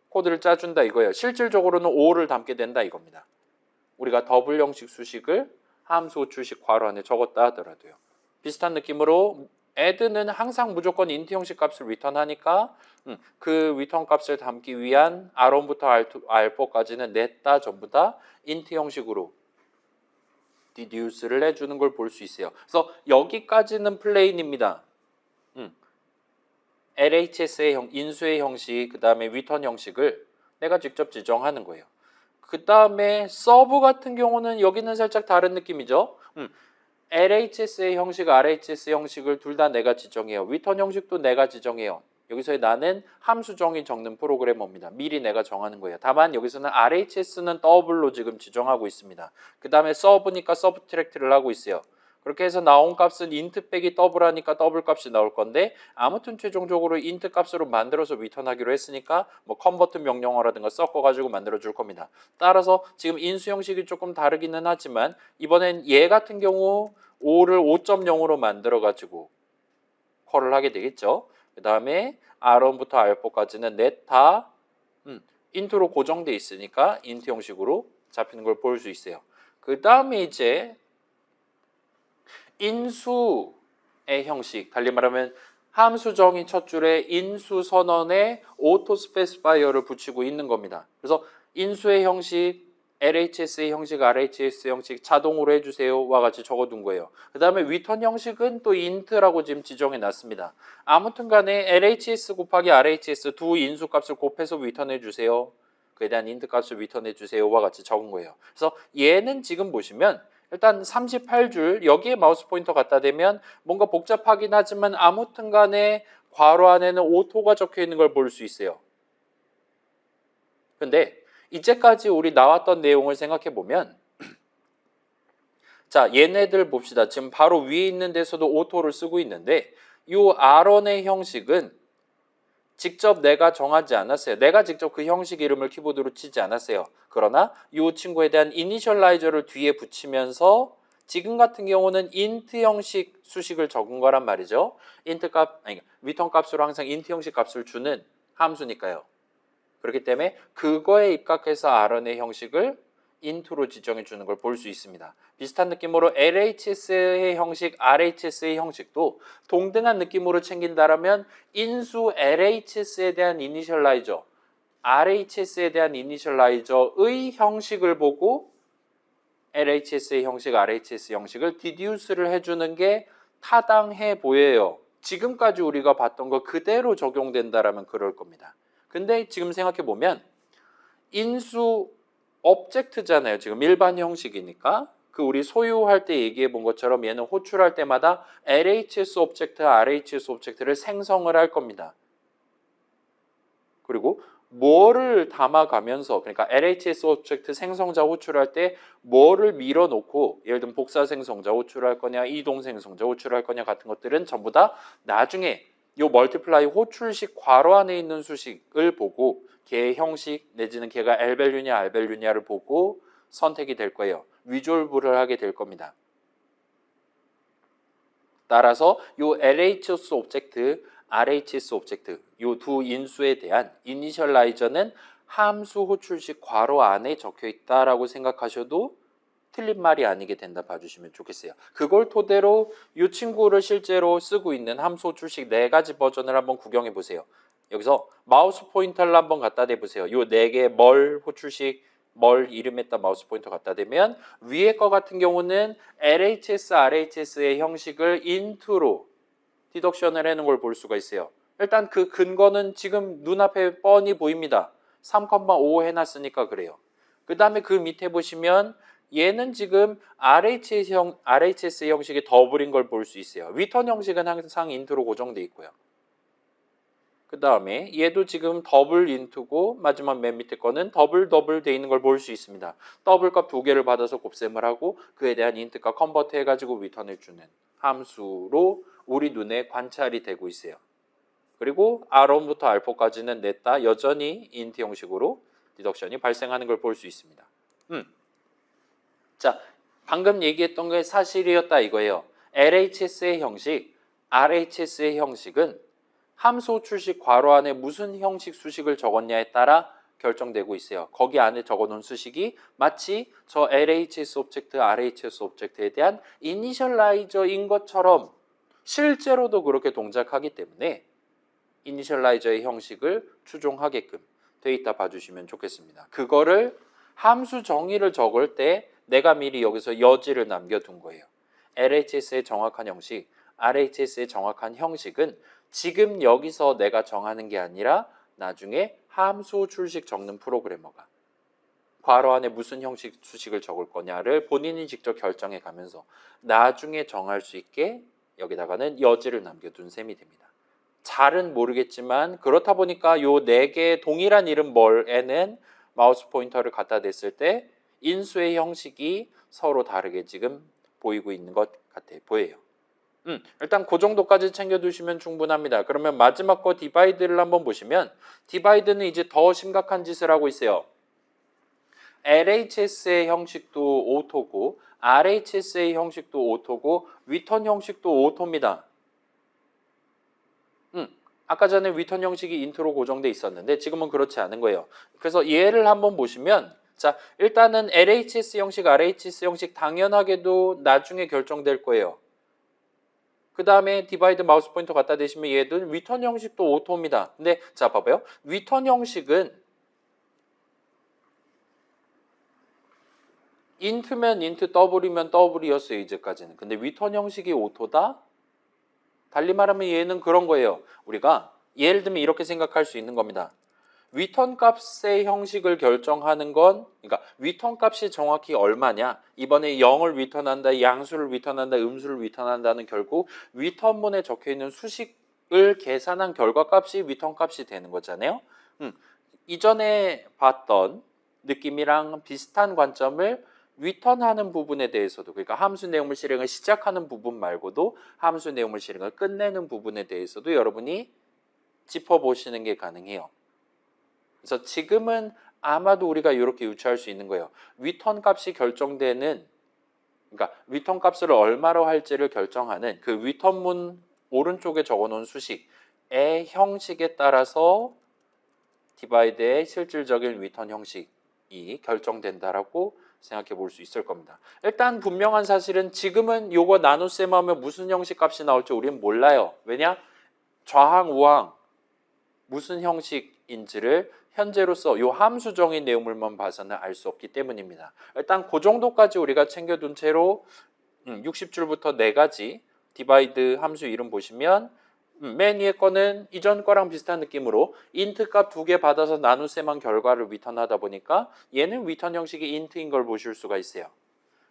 코드를 짜준다 이거예요. 실질적으로는 5를 담게 된다 이겁니다. 우리가 더블 형식 수식을 함수 호출식 괄호 안에 적었다 하더라도요. 비슷한 느낌으로 add는 항상 무조건 int 형식 값을 리턴하니까 그 리턴 값을 담기 위한 R1부터 R4까지는 넷 다 전부 다 int 형식으로 deduce를 해주는 걸 볼 수 있어요. 그래서 여기까지는 플레인입니다. LHS의 인수의 형식, 그 다음에 리턴 형식을 내가 직접 지정하는 거예요. 그 다음에 서브 같은 경우는 여기는 살짝 다른 느낌이죠. LHS의 형식, RHS 형식을 둘 다 내가 지정해요. 리턴 형식도 내가 지정해요. 여기서의 나는 함수 정의 적는 프로그래머입니다. 미리 내가 정하는 거예요. 다만 여기서는 RHS는 더블로 지금 지정하고 있습니다. 그 다음에 서브니까 서브트랙트를 하고 있어요. 그렇게 해서 나온 값은 int 빼기 더블 하니까 더블 값이 나올 건데 아무튼 최종적으로 int 값으로 만들어서 리턴하기로 했으니까 뭐 컨버트 명령어라든가 섞어가지고 만들어 줄 겁니다. 따라서 지금 인수 형식이 조금 다르기는 하지만 이번엔 얘 같은 경우 5를 5.0으로 만들어가지고 컬을 하게 되겠죠. 그 다음에 R1부터 R4까지는 넷 다 int로 고정돼 있으니까 int 형식으로 잡히는 걸 볼 수 있어요. 그 다음에 이제 인수의 형식, 달리 말하면 함수 정의 첫 줄에 인수 선언에 오토 스페시파이어를 붙이고 있는 겁니다. 그래서 인수의 형식, LHS의 형식, RHS 형식 자동으로 해주세요와 같이 적어둔 거예요. 그 다음에 리턴 형식은 또 int라고 지금 지정해 놨습니다. 아무튼 간에 LHS 곱하기 RHS 두 인수 값을 곱해서 리턴해 주세요. 그에 대한 int 값을 리턴해 주세요와 같이 적은 거예요. 그래서 얘는 지금 보시면 일단 38줄 여기에 마우스 포인터 갖다 대면 뭔가 복잡하긴 하지만 아무튼 간에 괄호 안에는 오토가 적혀 있는 걸 볼 수 있어요. 근데 이제까지 우리 나왔던 내용을 생각해 보면 자, 얘네들 봅시다. 지금 바로 위에 있는 데서도 오토를 쓰고 있는데 이 R1의 형식은 직접 내가 정하지 않았어요. 내가 직접 그 형식 이름을 키보드로 치지 않았어요. 그러나 이 친구에 대한 이니셜라이저를 뒤에 붙이면서 지금 같은 경우는 int 형식 수식을 적은 거란 말이죠. int 값, 아니, return 값으로 항상 int 형식 값을 주는 함수니까요. 그렇기 때문에 그거에 입각해서 rn의 형식을 int로 지정해 주는 걸 볼 수 있습니다. 비슷한 느낌으로 LHS의 형식, RHS의 형식도 동등한 느낌으로 챙긴다라면 인수 LHS에 대한 이니셜라이저, RHS에 대한 이니셜라이저의 형식을 보고 LHS의 형식, RHS 형식을 디듀스를 해주는 게 타당해 보여요. 지금까지 우리가 봤던 거 그대로 적용된다라면 그럴 겁니다. 근데 지금 생각해 보면 인수 object잖아요. 지금 일반 형식이니까 그 우리 소유할 때 얘기해 본 것처럼 얘는 호출할 때마다 LHS 오브젝트, RHS 오브젝트를 생성을 할 겁니다. 그리고 뭐를 담아가면서 그러니까 LHS 오브젝트 생성자 호출할 때 뭐를 밀어놓고 예를 들면 복사 생성자 호출할 거냐 이동 생성자 호출할 거냐 같은 것들은 전부 다 나중에 요 멀티플라이 호출식 괄호 안에 있는 수식을 보고 걔의 형식 내지는 걔가 L밸류냐 R밸류냐를 보고 선택이 될 거예요. 위졸브를 하게 될 겁니다. 따라서 요 LHS 오브젝트, RHS 오브젝트 요 두 인수에 대한 이니셜라이저는 함수 호출식 괄호 안에 적혀 있다라고 생각하셔도 틀린 말이 아니게 된다 봐주시면 좋겠어요. 그걸 토대로 이 친구를 실제로 쓰고 있는 함수 호출식 4가지 버전을 한번 구경해 보세요. 여기서 마우스 포인터를 한번 갖다 대보세요. 이 4개 뭘 호출식 뭘 이름에다 마우스 포인터 갖다 대면 위에 거 같은 경우는 LHS, RHS의 형식을 int로 디덕션을 해놓은 걸 볼 수가 있어요. 일단 그 근거는 지금 눈앞에 뻔히 보입니다. 3,5 해놨으니까 그래요. 그 다음에 그 밑에 보시면 얘는 지금 RHS 형식이 더블인 걸 볼 수 있어요. 리턴 형식은 항상 인트로 고정돼 있고요. 그 다음에 얘도 지금 더블 인트고 마지막 맨 밑에 거는 더블 돼 있는 걸 볼 수 있습니다. 더블 값 2개를 받아서 곱셈을 하고 그에 대한 인트 값 컨버트 해가지고 리턴을 주는 함수로 우리 눈에 관찰이 되고 있어요. 그리고 R1부터 R4까지는 냈다 여전히 int 형식으로 디덕션이 발생하는 걸 볼 수 있습니다. 자, 방금 얘기했던 게 사실이었다 이거예요. LHS의 형식, RHS의 형식은 함수 호출식 괄호 안에 무슨 형식 수식을 적었냐에 따라 결정되고 있어요. 거기 안에 적어놓은 수식이 마치 저 LHS 오브젝트, RHS 오브젝트에 대한 이니셜라이저인 것처럼 실제로도 그렇게 동작하기 때문에 이니셜라이저의 형식을 추종하게끔 돼 있다 봐주시면 좋겠습니다. 그거를 함수 정의를 적을 때 내가 미리 여기서 여지를 남겨둔 거예요. LHS의 정확한 형식, RHS의 정확한 형식은 지금 여기서 내가 정하는 게 아니라 나중에 함수 출식 적는 프로그래머가 괄호 안에 무슨 형식 수식을 적을 거냐를 본인이 직접 결정해 가면서 나중에 정할 수 있게 여기다가는 여지를 남겨둔 셈이 됩니다. 잘은 모르겠지만 그렇다 보니까 요 4개의 동일한 이름 뭘에는 마우스 포인터를 갖다 댔을 때 인수의 형식이 서로 다르게 지금 보이고 있는 것 같아 보여요. 일단 그 정도까지 챙겨두시면 충분합니다. 그러면 마지막 거 디바이드를 한번 보시면 디바이드는 이제 더 심각한 짓을 하고 있어요. LHS의 형식도 오토고 RHS의 형식도 오토고 리턴 형식도 오토입니다. 아까 전에 리턴 형식이 인트로 고정돼 있었는데 지금은 그렇지 않은 거예요. 그래서 얘를 한번 보시면 자 일단은 LHS 형식, RHS 형식 당연하게도 나중에 결정될 거예요. 그 다음에 디바이드 마우스 포인터 갖다 대시면 얘도 리턴 형식도 오토입니다. 근데 자 봐봐요. 리턴 형식은 int면 int, 더블이면 더블이었어요. 이제까지는. 근데 리턴 형식이 오토다? 달리 말하면 얘는 그런 거예요. 우리가 예를 들면 이렇게 생각할 수 있는 겁니다. 리턴 값의 형식을 결정하는 건 그러니까 리턴 값이 정확히 얼마냐 이번에 0을 리턴한다 양수를 리턴한다 음수를 리턴한다는 결국 리턴문에 적혀있는 수식을 계산한 결과값이 리턴 값이 되는 거잖아요. 이전에 봤던 느낌이랑 비슷한 관점을 리턴하는 부분에 대해서도 그러니까 함수 내용물 실행을 시작하는 부분 말고도 함수 내용물 실행을 끝내는 부분에 대해서도 여러분이 짚어보시는 게 가능해요. 그래서 지금은 아마도 우리가 이렇게 유추할 수 있는 거예요. 리턴 값이 결정되는 그러니까 리턴 값을 얼마로 할지를 결정하는 그 리턴문 오른쪽에 적어놓은 수식의 형식에 따라서 디바이드의 실질적인 리턴 형식이 결정된다라고 생각해 볼 수 있을 겁니다. 일단 분명한 사실은 지금은 요거 나눗셈 하면 무슨 형식 값이 나올지 우리는 몰라요. 왜냐? 좌항, 우항 무슨 형식인지를 현재로서 요 함수정의 내용물만 봐서는 알 수 없기 때문입니다. 일단 그 정도까지 우리가 챙겨둔 채로 60줄부터 4가지 디바이드 함수 이름 보시면 맨 위에 거는 이전 거랑 비슷한 느낌으로 인트 값 2개 받아서 나눗셈한 결과를 리턴하다 보니까 얘는 리턴 형식이 인트인 걸 보실 수가 있어요.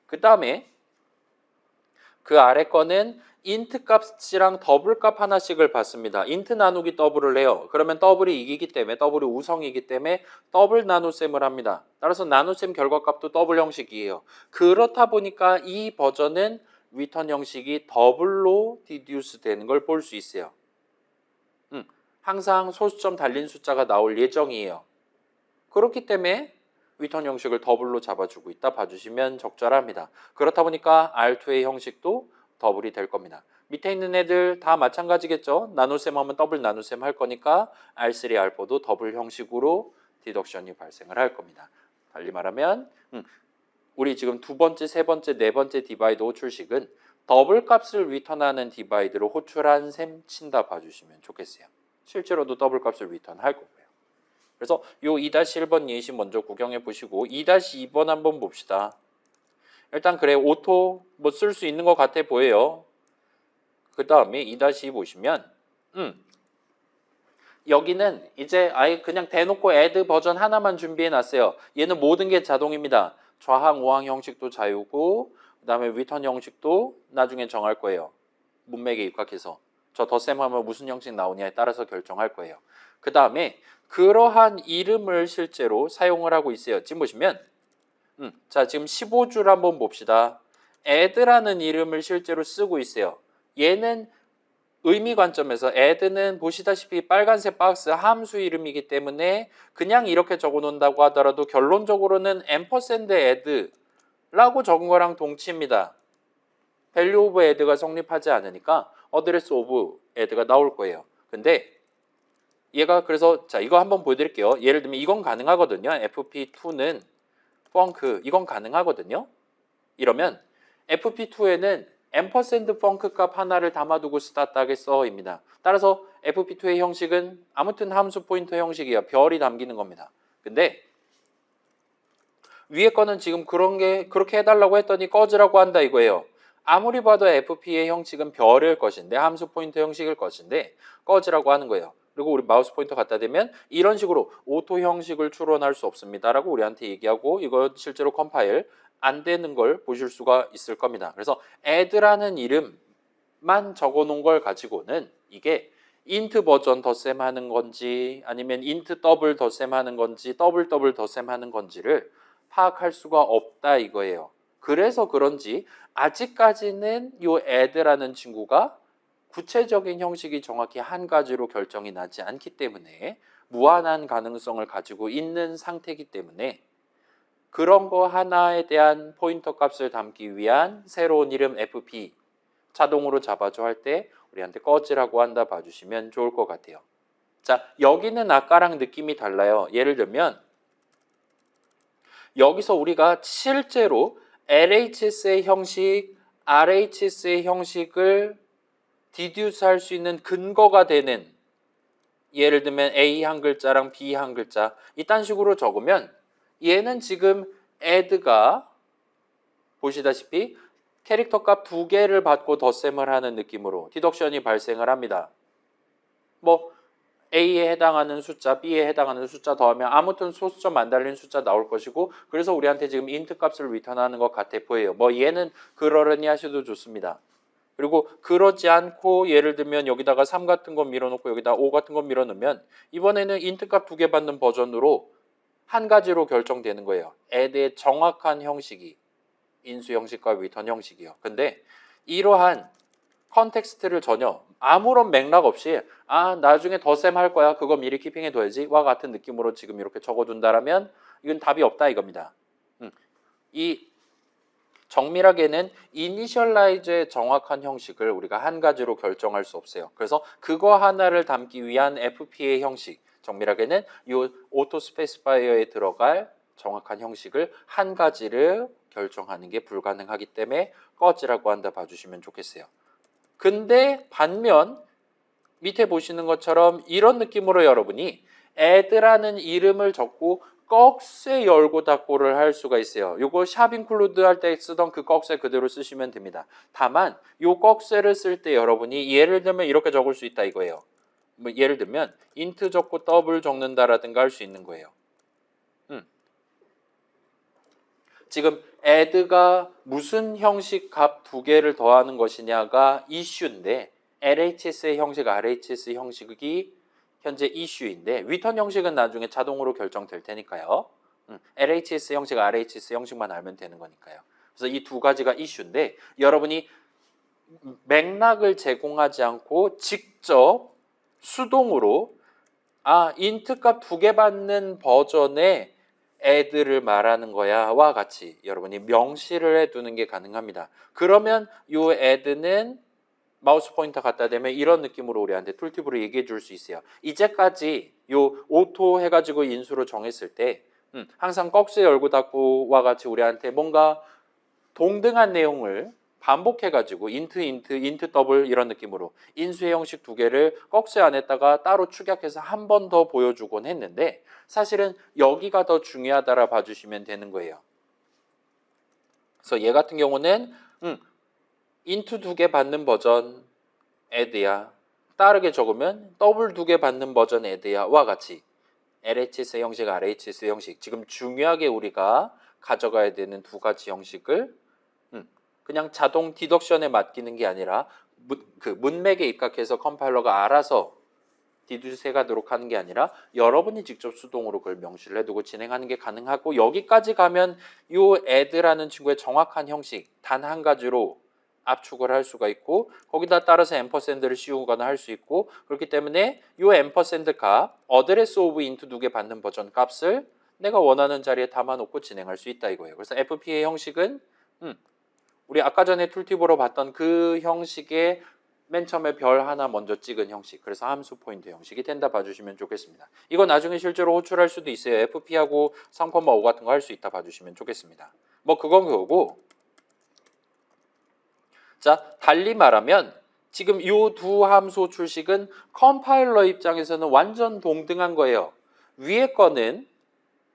그 다음에 그 아래 거는 인트 값이랑 더블 값 하나씩을 받습니다. 인트 나누기 더블을 해요. 그러면 더블이 이기기 때문에 더블이 우성이기 때문에 더블 나눗셈을 합니다. 따라서 나눗셈 결과값도 더블 형식이에요. 그렇다 보니까 이 버전은 리턴 형식이 더블로 디듀스 되는 걸 볼 수 있어요. 항상 소수점 달린 숫자가 나올 예정이에요. 그렇기 때문에 리턴 형식을 더블로 잡아주고 있다 봐주시면 적절합니다. 그렇다 보니까 R2의 형식도 더블이 될 겁니다. 밑에 있는 애들 다 마찬가지겠죠. 나눗셈 하면 더블 나눗셈 할 거니까 R3, R4도 더블 형식으로 디덕션이 발생을 할 겁니다. 달리 말하면 우리 지금 두 번째, 세 번째, 네 번째 디바이드 호출식은 더블 값을 리턴하는 디바이드로 호출한 셈 친다 봐주시면 좋겠어요. 실제로도 더블 값을 리턴할 거고요. 그래서 요 2-1번 예시 먼저 구경해 보시고 2-2번 한번 봅시다. 일단 그래 오토 뭐 쓸 수 있는 것 같아 보여요. 그 다음에 2-2 보시면 여기는 이제 아예 그냥 대놓고 add 버전 하나만 준비해 놨어요. 얘는 모든 게 자동입니다. 좌항, 우항 형식도 자유고 그 다음에 리턴 형식도 나중에 정할 거예요. 문맥에 입각해서 저 덧셈 하면 무슨 형식 나오냐에 따라서 결정할 거예요. 그 다음에 그러한 이름을 실제로 사용을 하고 있어요. 지금 보시면 자 지금 15줄 한번 봅시다. add라는 이름을 실제로 쓰고 있어요. 얘는 의미 관점에서 add는 보시다시피 빨간색 박스 함수 이름이기 때문에 그냥 이렇게 적어 놓는다고 하더라도 결론적으로는 $add라고 적은 거랑 동치입니다. value of add가 성립하지 않으니까 address of add가 나올 거예요. 근데 얘가 그래서 자 이거 한번 보여드릴게요. 예를 들면 이건 가능하거든요. fp2는 펑크 이건 가능하거든요. 이러면 fp2에는 ampersand 펑크 값 하나를 담아두고 스타트하겠어입니다. 따라서 fp2의 형식은 아무튼 함수 포인터 형식이에요. 별이 담기는 겁니다. 근데 위에 거는 지금 그렇게 해달라고 했더니 꺼지라고 한다 이거예요. 아무리 봐도 fp의 형식은 별일 것인데 함수 포인터 형식일 것인데 꺼지라고 하는 거예요. 그리고 우리 마우스 포인터 갖다 대면 이런 식으로 오토 형식을 추론할 수 없습니다 라고 우리한테 얘기하고 이거 실제로 컴파일 안 되는 걸 보실 수가 있을 겁니다. 그래서 add라는 이름만 적어 놓은 걸 가지고는 이게 int 버전 덧셈 하는 건지 아니면 int 더블 덧셈 하는 건지 더블 덧셈 하는 건지를 파악할 수가 없다 이거예요. 그래서 그런지 아직까지는 이 add라는 친구가 구체적인 형식이 정확히 한 가지로 결정이 나지 않기 때문에 무한한 가능성을 가지고 있는 상태이기 때문에 그런 거 하나에 대한 포인터 값을 담기 위한 새로운 이름 fp 자동으로 잡아줘 할 때 우리한테 꺼지라고 한다 봐주시면 좋을 것 같아요. 자 여기는 아까랑 느낌이 달라요. 예를 들면 여기서 우리가 실제로 LHS의 형식, RHS의 형식을 디듀스 할 수 있는 근거가 되는 예를 들면 A 한 글자랑 B 한 글자 이딴 식으로 적으면 얘는 지금 add가 보시다시피 캐릭터 값 2개를 받고 덧셈을 하는 느낌으로 디덕션이 발생을 합니다. 뭐 A에 해당하는 숫자, B에 해당하는 숫자 더하면 아무튼 소수점 안 달린 숫자 나올 것이고 그래서 우리한테 지금 int 값을 리턴하는 것 같아 보여요. 뭐 얘는 그러려니 하셔도 좋습니다. 그리고 그러지 않고 예를 들면 여기다가 3 같은 거 밀어놓고 여기다 5 같은 거 밀어넣으면 이번에는 int 값 2개 받는 버전으로 한 가지로 결정되는 거예요. add의 정확한 형식이 인수 형식과 리턴 형식이요. 근데 이러한 컨텍스트를 전혀 아무런 맥락 없이 나중에 덧셈 할 거야. 그거 미리 키핑해 둬야지. 와 같은 느낌으로 지금 이렇게 적어둔다라면 이건 답이 없다 이겁니다. 이 정밀하게는 이니셜라이즈의 정확한 형식을 우리가 한 가지로 결정할 수 없어요. 그래서 그거 하나를 담기 위한 FP의 형식, 정밀하게는 이 오토 스페시파이어에 들어갈 정확한 형식을 한 가지를 결정하는 게 불가능하기 때문에 꺼지라고 한다 봐주시면 좋겠어요. 근데 반면 밑에 보시는 것처럼 이런 느낌으로 여러분이 add라는 이름을 적고 꺽쇠 열고 닫고를 할 수가 있어요. 요거 샵 인클루드 할 때 쓰던 그 꺽쇠 그대로 쓰시면 됩니다. 다만 요 꺽쇠를 쓸 때 여러분이 예를 들면 이렇게 적을 수 있다 이거예요. 뭐 예를 들면 int 적고 더블 적는다라든가 할 수 있는 거예요. 지금 add가 무슨 형식 값 두 개를 더하는 것이냐가 이슈인데 LHS의 형식, RHS 형식이 현재 이슈인데 return 형식은 나중에 자동으로 결정될 테니까요. LHS 형식, RHS 형식만 알면 되는 거니까요. 그래서 이 두 가지가 이슈인데 여러분이 맥락을 제공하지 않고 직접 수동으로 int 값 두 개 받는 버전의 add를 말하는 거야와 같이 여러분이 명시를 해두는 게 가능합니다. 그러면 이 add는 마우스 포인터 갖다 대면 이런 느낌으로 우리한테 툴팁으로 얘기해 줄 수 있어요. 이제까지 요 오토 해가지고 인수로 정했을 때 항상 꺽쇠 열고 닫고와 같이 우리한테 뭔가 동등한 내용을 반복해가지고 인트 더블 이런 느낌으로 인수의 형식 두 개를 꺽쇠 안에다가 따로 축약해서 한 번 더 보여주곤 했는데 사실은 여기가 더 중요하다라 봐주시면 되는 거예요. 그래서 얘 같은 경우는 인트 두 개 받는 버전 add야. 따르게 적으면 더블 두 개 받는 버전 add야와 같이 LHS 형식, RHS 형식 지금 중요하게 우리가 가져가야 되는 두 가지 형식을 그냥 자동 디덕션에 맡기는 게 아니라 그 문맥에 입각해서 컴파일러가 알아서 디듀스 해가도록 하는 게 아니라 여러분이 직접 수동으로 그걸 명시를 해두고 진행하는 게 가능하고 여기까지 가면 이 add라는 친구의 정확한 형식 단 한 가지로 압축을 할 수가 있고 거기다 따라서 앰퍼샌드를 씌우거나 할 수 있고 그렇기 때문에 이 앰퍼샌드 값 어드레스 오브 인트 두 개 받는 버전 값을 내가 원하는 자리에 담아놓고 진행할 수 있다 이거예요. 그래서 FP의 형식은 우리 아까 전에 툴팁으로 봤던 그 형식의 맨 처음에 별 하나 먼저 찍은 형식 그래서 함수 포인트 형식이 된다 봐주시면 좋겠습니다. 이거 나중에 실제로 호출할 수도 있어요. FP하고 3,5 같은 거 할 수 있다 봐주시면 좋겠습니다. 뭐 그건 그거고 자 달리 말하면 지금 이 두 함수 호출식은 컴파일러 입장에서는 완전 동등한 거예요. 위에 거는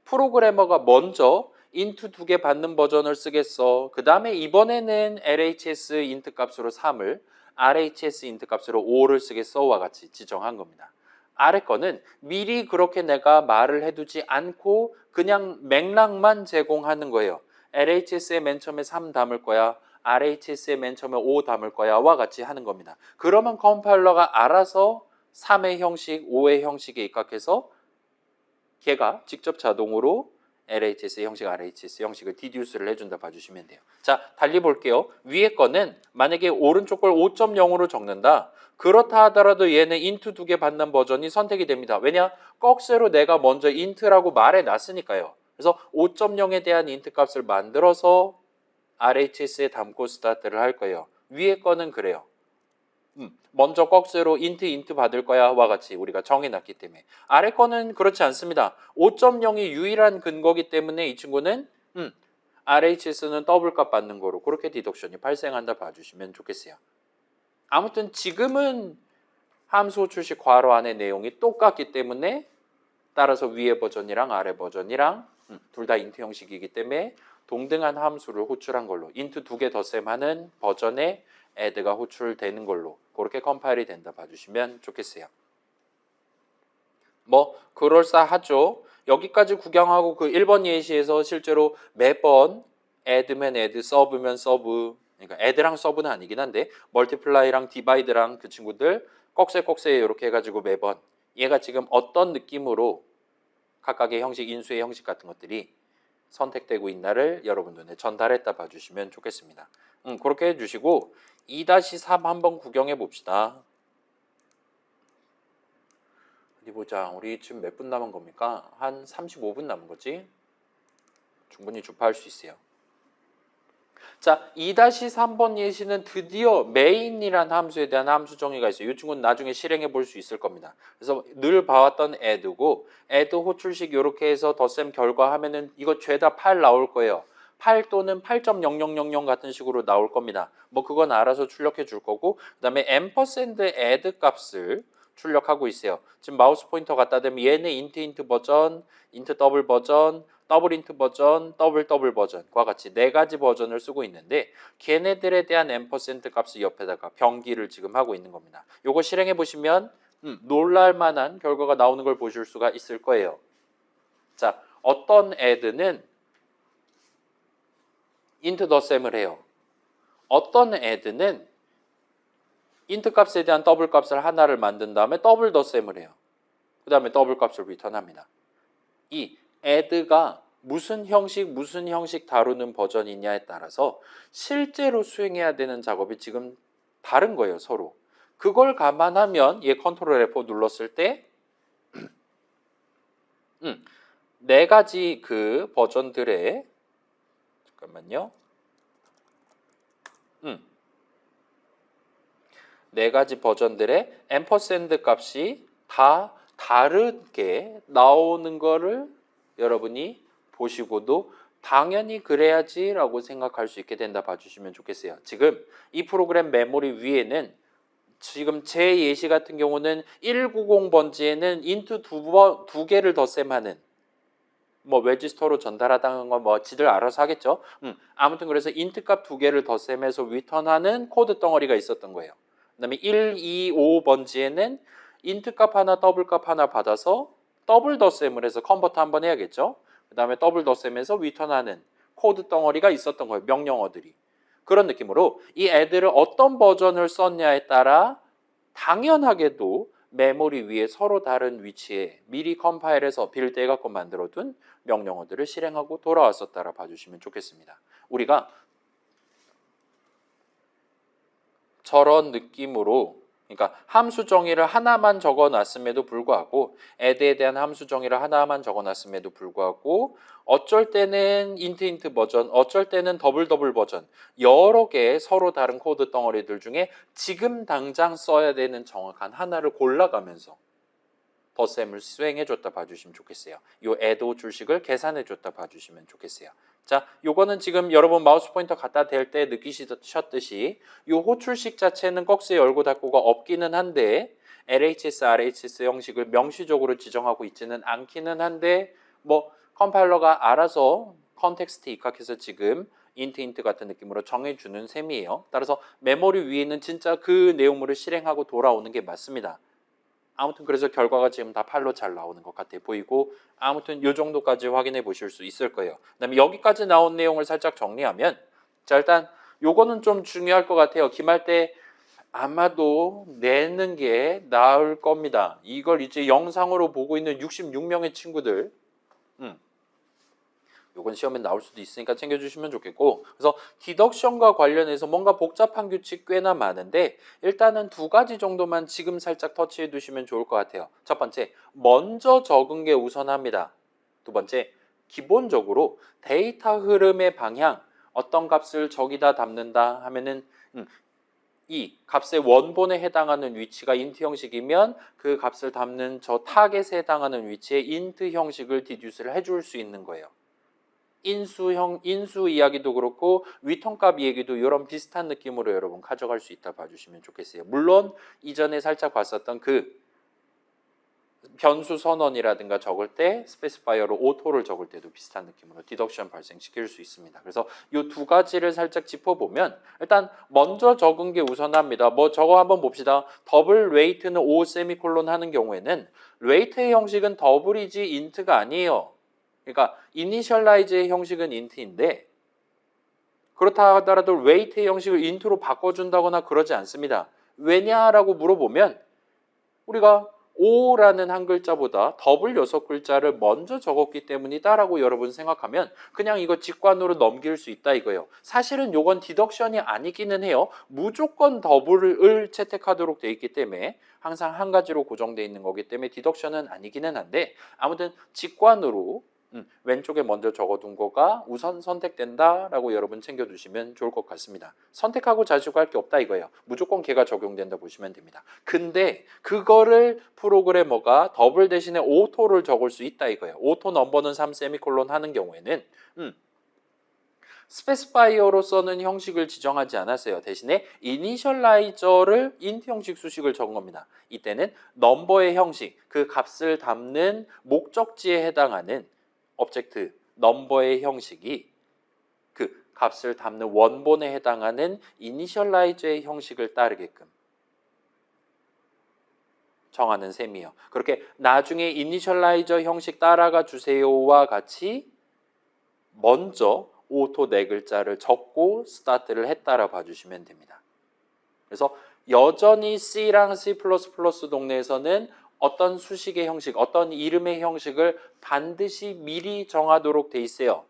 프로그래머가 먼저 int 두 개 받는 버전을 쓰겠어. 그 다음에 이번에는 LHS int 값으로 3을 RHS int 값으로 5를 쓰겠어와 같이 지정한 겁니다. 아래 거는 미리 그렇게 내가 말을 해두지 않고 그냥 맥락만 제공하는 거예요. LHS에 맨 처음에 3 담을 거야. RHS에 맨 처음에 5 담을 거야와 같이 하는 겁니다. 그러면 컴파일러가 알아서 3의 형식, 5의 형식에 입각해서 걔가 직접 자동으로 LHS 형식, RHS 형식을 디듀스를 해준다 봐주시면 돼요. 자, 달리 볼게요. 위에 거는 만약에 오른쪽 걸 5.0으로 적는다. 그렇다 하더라도 얘는 int 두 개 받는 버전이 선택이 됩니다. 왜냐? 꺽쇠로 내가 먼저 int라고 말해놨으니까요. 그래서 5.0에 대한 int 값을 만들어서 RHS에 담고 스타트를 할 거예요. 위에 거는 그래요. 먼저 꺽쇠로 int 받을 거야와 같이 우리가 정해놨기 때문에 아래 거는 그렇지 않습니다. 5.0이 유일한 근거기 때문에 이 친구는 RHS는 더블값 받는 거로 그렇게 디덕션이 발생한다 봐주시면 좋겠어요. 아무튼 지금은 함수 호출식 괄호 안의 내용이 똑같기 때문에 따라서 위에 버전이랑 아래 버전이랑 둘 다 int 형식이기 때문에 동등한 함수를 호출한 걸로 int 두 개 덧셈하는 버전의 add가 호출되는 걸로 그렇게 컴파일이 된다 봐주시면 좋겠어요. 뭐 그럴싸하죠. 여기까지 구경하고 그 1번 예시에서 실제로 매번 add면 add, sub면 sub 그러니까 add랑 sub는 아니긴 한데 multiply랑 divide랑 그 친구들 꺽쇠 이렇게 해가지고 매번 얘가 지금 어떤 느낌으로 각각의 형식, 인수의 형식 같은 것들이 선택되고 있나를 여러분 눈에 전달했다 봐주시면 좋겠습니다. 그렇게 해주시고 2-3 한번 구경해 봅시다. 어디 보자. 우리 지금 몇 분 남은 겁니까? 한 35분 남은 거지? 충분히 주파할 수 있어요. 자, 2-3번 예시는 드디어 main이란 함수에 대한 함수 정의가 있어요. 이 친구는 나중에 실행해 볼 수 있을 겁니다. 그래서 늘 봐왔던 add고 add 호출식 이렇게 해서 덧셈 결과하면은 이거 죄다 8 나올 거예요. 8 또는 8.0000 같은 식으로 나올 겁니다. 뭐 그건 알아서 출력해 줄 거고 그다음에 add 값을 출력하고 있어요. 지금 마우스 포인터 갖다 대면 얘는 int 버전, int 더블 버전, 더블 인트 버전, 더블 버전과 같이 네 가지 버전을 쓰고 있는데 걔네들에 대한 앰퍼센트 값을 옆에다가 병기를 지금 하고 있는 겁니다. 요거 실행해 보시면 놀랄 만한 결과가 나오는 걸 보실 수가 있을 거예요. 자, 어떤 add는 int 덧셈을 해요. 어떤 add는 int 값에 대한 더블 값을 하나를 만든 다음에 더블 덧셈을 해요. 그 다음에 더블 값을 리턴합니다. 이 add가 무슨 형식 다루는 버전이냐에 따라서 실제로 수행해야 되는 작업이 지금 다른 거예요, 서로. 그걸 감안하면 얘 컨트롤 F4 눌렀을 때 네 가지 그 버전들의 잠깐만요. 네 가지 버전들의 앰퍼샌드 값이 다 다르게 나오는 거를 여러분이 보시고도 당연히 그래야지 라고 생각할 수 있게 된다 봐주시면 좋겠어요. 지금 이 프로그램 메모리 위에는 지금 제 예시 같은 경우는 190번지에는 int 두 개를 덧셈하는 뭐 레지스터로 전달하다는 건 뭐 지들 알아서 하겠죠. 아무튼 그래서 int 값 두 개를 덧셈해서 리턴하는 코드 덩어리가 있었던 거예요. 그다음에 1, 2, 5번지에는 int 값 하나, 더블 값 하나 받아서 더블 덧셈을 해서 컨버트 한번 해야겠죠. 그다음에 더블 덧셈해서 리턴하는 코드 덩어리가 있었던 거예요. 명령어들이. 그런 느낌으로 이 애들을 어떤 버전을 썼냐에 따라 당연하게도 메모리 위에 서로 다른 위치에 미리 컴파일해서 빌드해갖고 만들어둔 명령어들을 실행하고 돌아왔었다라 봐주시면 좋겠습니다. 우리가 저런 느낌으로 그러니까 함수 정의를 하나만 적어놨음에도 불구하고 add에 대한 함수 정의를 하나만 적어놨음에도 불구하고 어쩔 때는 int 버전, 어쩔 때는 더블 버전 여러 개의 서로 다른 코드 덩어리들 중에 지금 당장 써야 되는 정확한 하나를 골라가면서 덧셈을 수행해줬다 봐주시면 좋겠어요. 요 add 호출식을 계산해줬다 봐주시면 좋겠어요. 자, 요거는 지금 여러분 마우스 포인터 갖다 댈 때 느끼셨듯이 요 호출식 자체는 꺽쇠 열고 닫고가 없기는 한데 LHS, RHS 형식을 명시적으로 지정하고 있지는 않기는 한데 뭐 컴파일러가 알아서 컨텍스트 입각해서 지금 int 같은 느낌으로 정해주는 셈이에요. 따라서 메모리 위에는 진짜 그 내용물을 실행하고 돌아오는 게 맞습니다. 아무튼 그래서 결과가 지금 다 8로 잘 나오는 것 같아 보이고 아무튼 이 정도까지 확인해 보실 수 있을 거예요. 그다음에 여기까지 나온 내용을 살짝 정리하면 자 일단 요거는 좀 중요할 것 같아요. 기말 때 아마도 내는 게 나을 겁니다. 이걸 이제 영상으로 보고 있는 66명의 친구들 요건 시험에 나올 수도 있으니까 챙겨주시면 좋겠고 그래서 디덕션과 관련해서 뭔가 복잡한 규칙 꽤나 많은데 일단은 두 가지 정도만 지금 살짝 터치해 두시면 좋을 것 같아요. 첫 번째, 먼저 적은 게 우선합니다. 두 번째, 기본적으로 데이터 흐름의 방향 어떤 값을 저기다 담는다 하면은 이 값의 원본에 해당하는 위치가 int 형식이면 그 값을 담는 저 타겟에 해당하는 위치에 int 형식을 디듀스를 해줄 수 있는 거예요. 인수 이야기도 그렇고 위턴값 얘기도 이런 비슷한 느낌으로 여러분 가져갈 수 있다 봐주시면 좋겠어요. 물론 이전에 살짝 봤었던 그 변수 선언이라든가 적을 때 스페시파이어로 오토를 적을 때도 비슷한 느낌으로 디덕션 발생시킬 수 있습니다. 그래서 이 두 가지를 살짝 짚어보면 일단 먼저 적은 게 우선합니다. 뭐 저거 한번 봅시다. 더블 웨이트는 5 세미콜론 하는 경우에는 웨이트의 형식은 더블이지 인트가 아니에요. 그러니까 이니셜라이즈의 형식은 int인데 그렇다 하더라도 웨이트의 형식을 int로 바꿔준다거나 그러지 않습니다. 왜냐라고 물어보면 우리가 5라는 한 글자보다 더블 6글자를 먼저 적었기 때문이다라고 여러분 생각하면 그냥 이거 직관으로 넘길 수 있다 이거예요. 사실은 요건 디덕션이 아니기는 해요. 무조건 더블을 채택하도록 돼 있기 때문에 항상 한 가지로 고정되어 있는 거기 때문에 디덕션은 아니기는 한데 아무튼 직관으로 왼쪽에 먼저 적어둔 거가 우선 선택된다라고 여러분 챙겨두시면 좋을 것 같습니다. 선택하고 자시고 할 게 없다 이거예요. 무조건 걔가 적용된다 보시면 됩니다. 근데 그거를 프로그래머가 더블 대신에 오토를 적을 수 있다 이거예요. 오토 넘버는 3 세미콜론 하는 경우에는 스페시파이어로서는 형식을 지정하지 않았어요. 대신에 이니셜라이저를 인트 형식 수식을 적은 겁니다. 이때는 넘버의 형식, 그 값을 담는 목적지에 해당하는 오브젝트 넘버의 형식이 그 값을 담는 원본에 해당하는 이니셜라이저의 형식을 따르게끔 정하는 셈이에요. 그렇게 나중에 이니셜라이저 형식 따라가 주세요와 같이 먼저 오토 네 글자를 적고 스타트를 했다라 봐주시면 됩니다. 그래서 여전히 C랑 C++ 동네에서는 어떤 수식의 형식, 어떤 이름의 형식을 반드시 미리 정하도록 돼 있어요.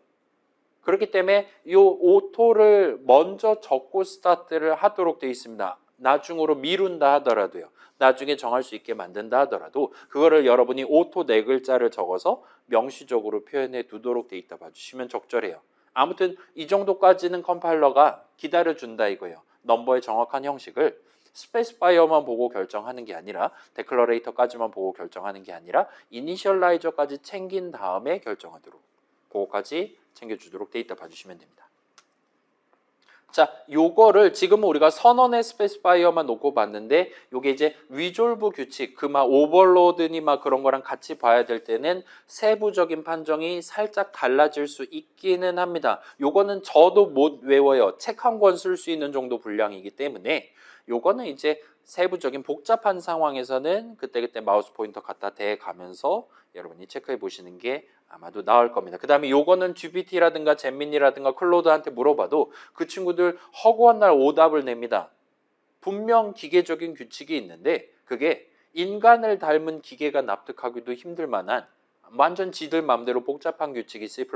그렇기 때문에 이 오토를 먼저 적고 스타트를 하도록 돼 있습니다. 나중으로 미룬다 하더라도요. 나중에 정할 수 있게 만든다 하더라도 그거를 여러분이 오토 네 글자를 적어서 명시적으로 표현해 두도록 돼 있다 봐주시면 적절해요. 아무튼 이 정도까지는 컴파일러가 기다려준다 이거예요. 넘버의 정확한 형식을 스페시파이어만 보고 결정하는 게 아니라 데클러레이터까지만 보고 결정하는 게 아니라 이니셜라이저까지 챙긴 다음에 결정하도록 그거까지 챙겨주도록 돼 있다 봐주시면 됩니다. 자, 요거를 지금은 우리가 선언의 스페시파이어만 놓고 봤는데 요게 이제 리졸브 규칙, 그 막 오버로드니 막 그런 거랑 같이 봐야 될 때는 세부적인 판정이 살짝 달라질 수 있기는 합니다. 요거는 저도 못 외워요. 책 한 권 쓸 수 있는 정도 분량이기 때문에 요거는 이제 세부적인 복잡한 상황에서는 그때그때 마우스 포인터 갖다 대가면서 여러분이 체크해 보시는 게 아마도 나을 겁니다. 그 다음에 요거는 GPT라든가 잼민이라든가 클로드한테 물어봐도 그 친구들 허구한 날 오답을 냅니다. 분명 기계적인 규칙이 있는데 그게 인간을 닮은 기계가 납득하기도 힘들 만한 완전 지들 맘대로 복잡한 규칙이 C++에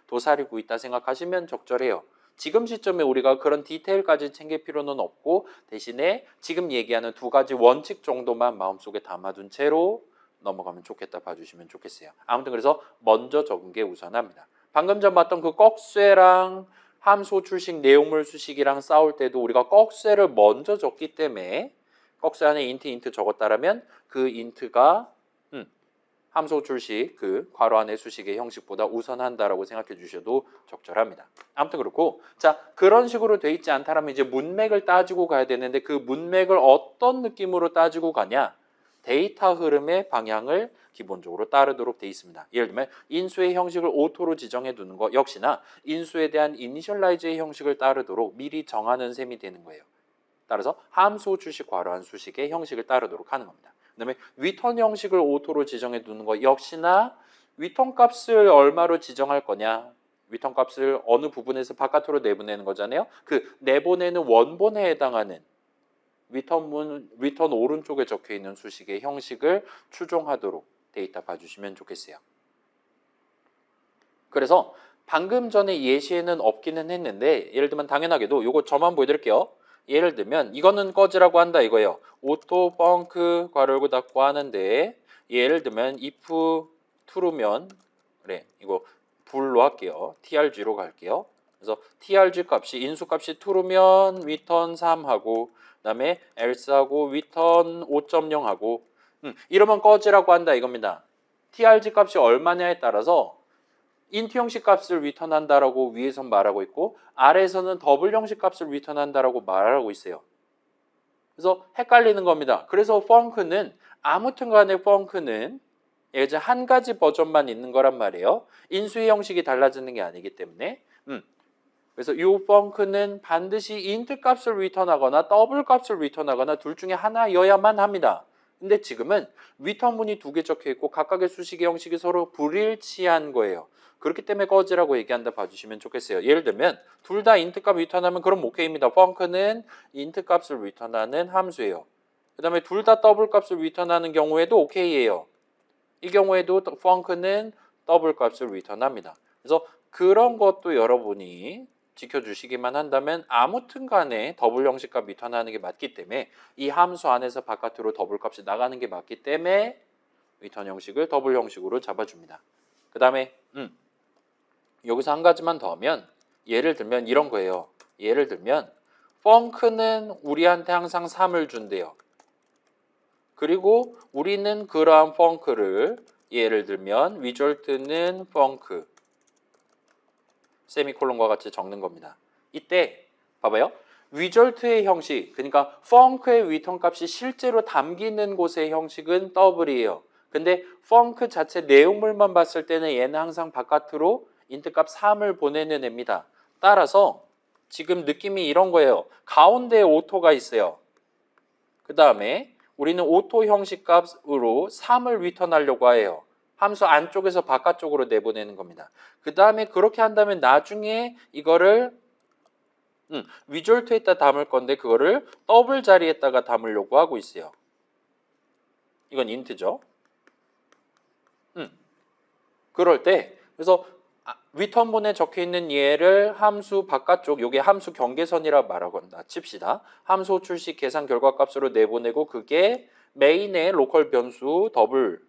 도사리고 있다 생각하시면 적절해요. 지금 시점에 우리가 그런 디테일까지 챙길 필요는 없고 대신에 지금 얘기하는 두 가지 원칙 정도만 마음속에 담아둔 채로 넘어가면 좋겠다 봐주시면 좋겠어요. 아무튼 그래서 먼저 적은 게 우선합니다. 방금 전 봤던 그 꺽쇠랑 함수 출식 내용물 수식이랑 싸울 때도 우리가 꺽쇠를 먼저 적기 때문에 꺽쇠 안에 인트 적었다라면 그 인트가 함수 출식 그 괄호 안의 수식의 형식보다 우선한다라고 생각해 주셔도 적절합니다. 아무튼 그렇고 자 그런 식으로 돼 있지 않다라면 이제 문맥을 따지고 가야 되는데 그 문맥을 어떤 느낌으로 따지고 가냐 데이터 흐름의 방향을 기본적으로 따르도록 돼 있습니다. 예를 들면 인수의 형식을 오토로 지정해 두는 것 역시나 인수에 대한 이니셜라이즈의 형식을 따르도록 미리 정하는 셈이 되는 거예요. 따라서 함수 출식 괄호한 수식의 형식을 따르도록 하는 겁니다. 그 다음에 리턴 형식을 오토로 지정해 두는 것 역시나 리턴 값을 얼마로 지정할 거냐 리턴 값을 어느 부분에서 바깥으로 내보내는 거잖아요. 그 내보내는 원본에 해당하는 리턴 오른쪽에 적혀 있는 수식의 형식을 추종하도록 데이터 봐주시면 좋겠어요. 그래서 방금 전에 예시에는 없기는 했는데 예를 들면 당연하게도 이거 저만 보여드릴게요. 예를 들면 이거는 꺼지라고 한다 이거예요. 오토 펑크 괄호 열고 닫고 하는데 예를 들면 if true면 그래 이거 불로 할게요. trg로 갈게요. 그래서 trg 값이 인수 값이 true면 return 3하고 그다음에 else하고 return 5.0 하고 이러면 꺼지라고 한다 이겁니다. trg 값이 얼마냐에 따라서 인트 형식 값을 리턴한다라고 위에선 말하고 있고 아래에서는 더블 형식 값을 리턴한다라고 말하고 있어요. 그래서 헷갈리는 겁니다. 그래서 펑크는 아무튼 간에 펑크는 이제 한 가지 버전만 있는 거란 말이에요. 인수의 형식이 달라지는 게 아니기 때문에 그래서 이 펑크는 반드시 인트 값을 리턴하거나 더블 값을 리턴하거나 둘 중에 하나여야만 합니다. 근데 지금은 리턴 문이 두 개 적혀 있고 각각의 수식의 형식이 서로 불일치한 거예요. 그렇기 때문에 꺼지라고 얘기한다 봐주시면 좋겠어요. 예를 들면 둘 다 인트 값 리턴하면 그럼 오케이입니다. 펑크는 인트 값을 리턴하는 함수예요. 그 다음에 둘 다 더블 값을 리턴하는 경우에도 오케이예요. 이 경우에도 펑크는 더블 값을 리턴합니다. 그래서 그런 것도 여러분이 지켜주시기만 한다면 아무튼 간에 더블 형식 값 리턴하는 게 맞기 때문에 이 함수 안에서 바깥으로 더블 값이 나가는 게 맞기 때문에 리턴 형식을 더블 형식으로 잡아줍니다. 그 다음에 여기서 한 가지만 더 하면 예를 들면 이런 거예요. 예를 들면 펑크는 우리한테 항상 3을 준대요. 그리고 우리는 그러한 펑크를 예를 들면 result는 펑크 세미콜론과 같이 적는 겁니다. 이때 봐봐요. result의 형식, 그러니까 펑크의 리턴 값이 실제로 담기는 곳의 형식은 더블이에요. 근데 펑크 자체 내용물만 봤을 때는 얘는 항상 바깥으로 int 값 3을 보내는 애입니다. 따라서 지금 느낌이 이런 거예요. 가운데에 오토가 있어요. 그 다음에 우리는 오토 형식 값으로 3을 리턴하려고 해요. 함수 안쪽에서 바깥쪽으로 내보내는 겁니다. 그 다음에 그렇게 한다면 나중에 이거를 result에다 담을 건데 그거를 더블 자리에다가 담으려고 하고 있어요. 이건 int죠. 그럴 때 그래서 리턴본에 적혀 있는 얘를 함수 바깥쪽, 요게 함수 경계선이라 말하건다 칩시다. 함수 호출식 계산 결과값으로 내보내고 그게 메인의 로컬 변수 더블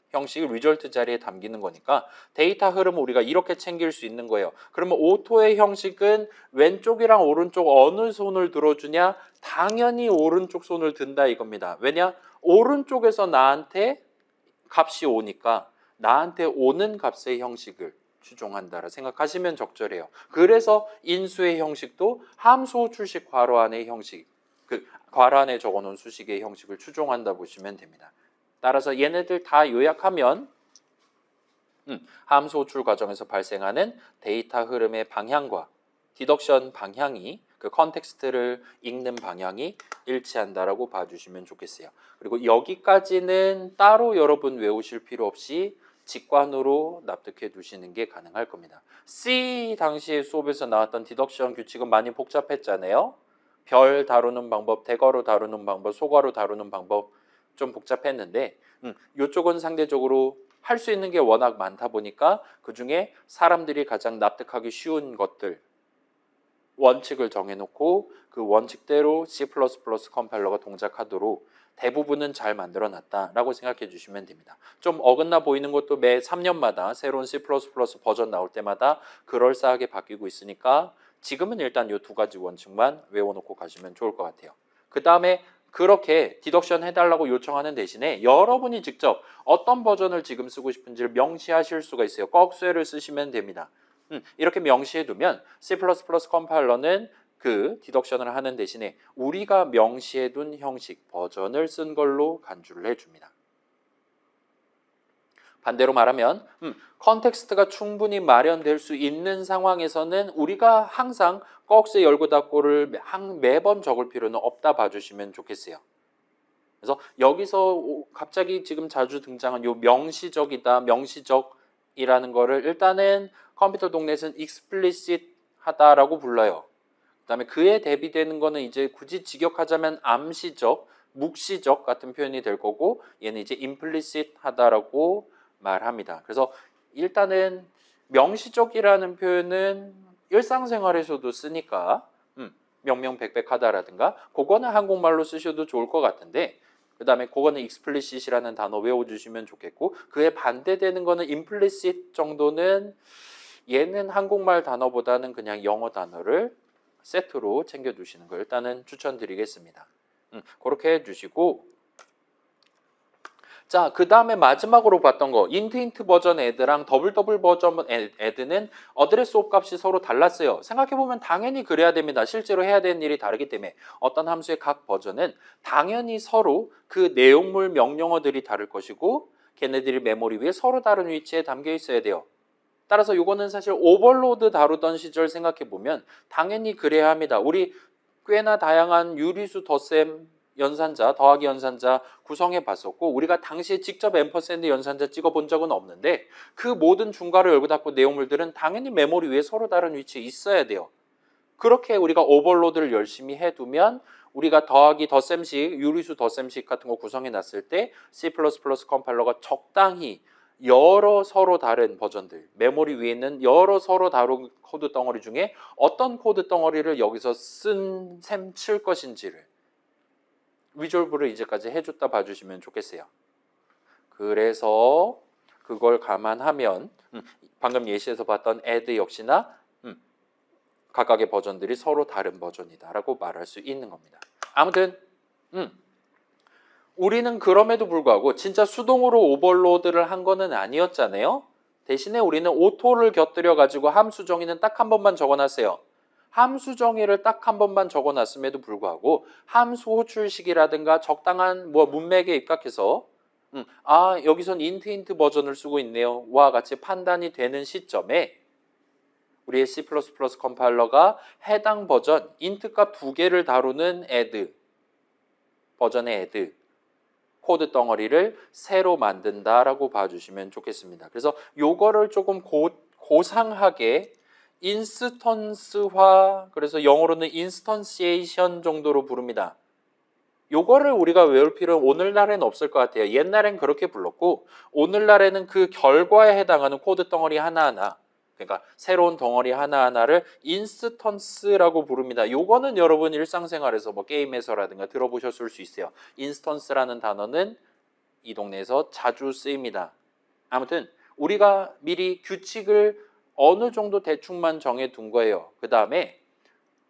형식 리절트 자리에 담기는 거니까 데이터 흐름을 우리가 이렇게 챙길 수 있는 거예요. 그러면 오토의 형식은 왼쪽이랑 오른쪽 어느 손을 들어주냐? 당연히 오른쪽 손을 든다 이겁니다. 왜냐? 오른쪽에서 나한테 값이 오니까 나한테 오는 값의 형식을 추종한다라 생각하시면 적절해요. 그래서 인수의 형식도 함수 호출식 괄호 안의 형식, 그 괄호 안에 적어놓은 수식의 형식을 추종한다 보시면 됩니다. 따라서 얘네들 다 요약하면 함수 호출 과정에서 발생하는 데이터 흐름의 방향과 디덕션 방향이 그 컨텍스트를 읽는 방향이 일치한다라고 봐주시면 좋겠어요. 그리고 여기까지는 따로 여러분 외우실 필요 없이 직관으로 납득해 두시는 게 가능할 겁니다. C 당시에 수업에서 나왔던 디덕션 규칙은 많이 복잡했잖아요. 별 다루는 방법, 대괄호 다루는 방법, 소괄호 다루는 방법 좀 복잡했는데 이쪽은 상대적으로 할 수 있는 게 워낙 많다 보니까 그중에 사람들이 가장 납득하기 쉬운 것들 원칙을 정해놓고 그 원칙대로 C++ 컴파일러가 동작하도록 대부분은 잘 만들어놨다라고 생각해 주시면 됩니다. 좀 어긋나 보이는 것도 매 3년마다 새로운 C++ 버전 나올 때마다 그럴싸하게 바뀌고 있으니까 지금은 일단 이 두 가지 원칙만 외워놓고 가시면 좋을 것 같아요. 그 다음에 그렇게 디덕션 해달라고 요청하는 대신에 여러분이 직접 어떤 버전을 지금 쓰고 싶은지를 명시하실 수가 있어요. 꺽쇠를 쓰시면 됩니다. 이렇게 명시해두면 C++ 컴파일러는 그 디덕션을 하는 대신에 우리가 명시해둔 형식, 버전을 쓴 걸로 간주를 해줍니다. 반대로 말하면 컨텍스트가 충분히 마련될 수 있는 상황에서는 우리가 항상 꺽쇠 열고 닫고를 매번 적을 필요는 없다 봐주시면 좋겠어요. 그래서 여기서 갑자기 지금 자주 등장한 요 명시적이다, 명시적이라는 거를 일단은 컴퓨터 동네에서는 explicit 하다라고 불러요. 그 다음에 그에 대비되는 거는 이제 굳이 직역하자면 암시적, 묵시적 같은 표현이 될 거고 얘는 이제 implicit 하다라고 말합니다. 그래서 일단은 명시적이라는 표현은 일상생활에서도 쓰니까 명명백백하다라든가 그거는 한국말로 쓰셔도 좋을 것 같은데 그 다음에 그거는 explicit이라는 단어 외워주시면 좋겠고 그에 반대되는 거는 implicit 정도는 얘는 한국말 단어보다는 그냥 영어 단어를 세트로 챙겨두시는 걸 일단은 추천드리겠습니다. 그렇게 해주시고 자, 그 다음에 마지막으로 봤던 거 인트 버전 애드랑 더블 버전 애드는 어드레스 옵 값이 서로 달랐어요. 생각해보면 당연히 그래야 됩니다. 실제로 해야 되는 일이 다르기 때문에 어떤 함수의 각 버전은 당연히 서로 그 내용물 명령어들이 다를 것이고 걔네들이 메모리 위에 서로 다른 위치에 담겨 있어야 돼요. 따라서 이거는 사실 오버로드 다루던 시절 생각해보면 당연히 그래야 합니다. 우리 꽤나 다양한 유리수 덧셈 연산자, 더하기 연산자 구성해 봤었고 우리가 당시에 직접 앰퍼샌드 연산자 찍어 본 적은 없는데 그 모든 중괄호 열고 닫고 내용물들은 당연히 메모리 위에 서로 다른 위치에 있어야 돼요. 그렇게 우리가 오버로드를 열심히 해두면 우리가 더하기 덧셈식, 유리수 덧셈식 같은 거 구성해 놨을 때 C++ 컴파일러가 적당히 여러 서로 다른 버전들, 메모리 위에 있는 여러 서로 다른 코드 덩어리 중에 어떤 코드 덩어리를 여기서 쓴 셈 칠 것인지를 리졸브를 이제까지 해줬다 봐주시면 좋겠어요. 그래서 그걸 감안하면 방금 예시에서 봤던 add 역시나 각각의 버전들이 서로 다른 버전이다라고 말할 수 있는 겁니다. 아무튼 우리는 그럼에도 불구하고 진짜 수동으로 오버로드를 한 거는 아니었잖아요. 대신에 우리는 오토를 곁들여 가지고 함수 정의는 딱 한 번만 적어놨어요. 함수 정의를 딱 한 번만 적어놨음에도 불구하고 함수 호출식이라든가 적당한 문맥에 입각해서 여기선 인트 버전을 쓰고 있네요. 와 같이 판단이 되는 시점에 우리의 C++ 컴파일러가 해당 버전 인트 값 두 개를 다루는 버전의 add 코드 덩어리를 새로 만든다라고 봐주시면 좋겠습니다. 그래서 요거를 조금 고상하게 인스턴스화, 그래서 영어로는 인스턴시에이션 정도로 부릅니다. 요거를 우리가 외울 필요는 오늘날에는 없을 것 같아요. 옛날엔 그렇게 불렀고 오늘날에는 그 결과에 해당하는 코드 덩어리 하나하나, 그러니까 새로운 덩어리 하나하나를 인스턴스라고 부릅니다. 요거는 여러분 일상생활에서 게임에서라든가 들어보셨을 수 있어요. 인스턴스라는 단어는 이 동네에서 자주 쓰입니다. 아무튼 우리가 미리 규칙을 어느 정도 대충만 정해둔 거예요. 그 다음에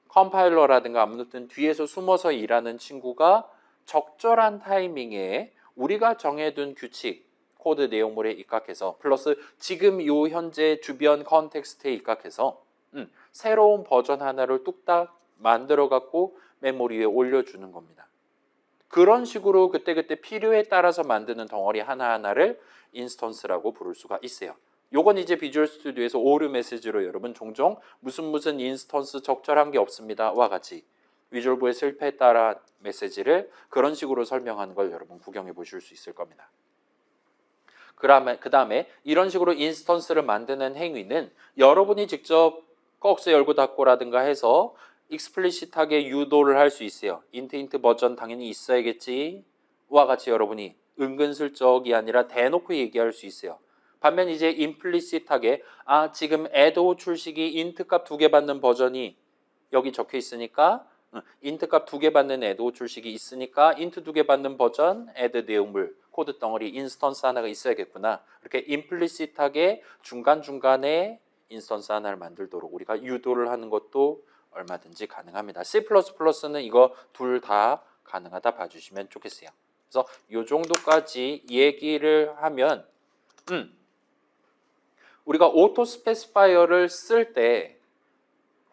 컴파일러라든가 아무튼 뒤에서 숨어서 일하는 친구가 적절한 타이밍에 우리가 정해둔 규칙, 코드 내용물에 입각해서 플러스 지금 요 현재 주변 컨텍스트에 입각해서 새로운 버전 하나를 뚝딱 만들어 갖고 메모리 위에 올려주는 겁니다. 그런 식으로 그때그때 필요에 따라서 만드는 덩어리 하나하나를 인스턴스라고 부를 수가 있어요. 요건 이제 비주얼 스튜디오에서 오류 메시지로 여러분 종종 무슨 인스턴스 적절한 게 없습니다 와 같이 위졸브의 실패에 따라 메시지를 그런 식으로 설명하는 걸 여러분 구경해 보실 수 있을 겁니다. 그 다음에 이런 식으로 인스턴스를 만드는 행위는 여러분이 직접 꺽쇠 열고 닫고라든가 해서 익스플리시트하게 유도를 할 수 있어요. 인트 버전 당연히 있어야겠지 와 같이 여러분이 은근슬쩍이 아니라 대놓고 얘기할 수 있어요. 반면 이제 임플리시트하게 지금 add 호출식이 int 값 2개 받는 버전이 여기 적혀 있으니까 int 값 2개 받는 add 호출식이 있으니까 int 2개 받는 버전 add 내용물 코드 덩어리 인스턴스 하나가 있어야겠구나. 이렇게 임플리시트하게 중간중간에 인스턴스 하나를 만들도록 우리가 유도를 하는 것도 얼마든지 가능합니다. C++는 이거 둘 다 가능하다 봐주시면 좋겠어요. 그래서 이 정도까지 얘기를 하면 우리가 오토 스페시파이어를 쓸 때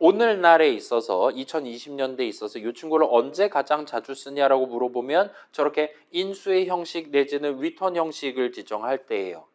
오늘날에 있어서 2020년대에 있어서 이 친구를 언제 가장 자주 쓰냐라고 물어보면 저렇게 인수의 형식 내지는 리턴 형식을 지정할 때예요.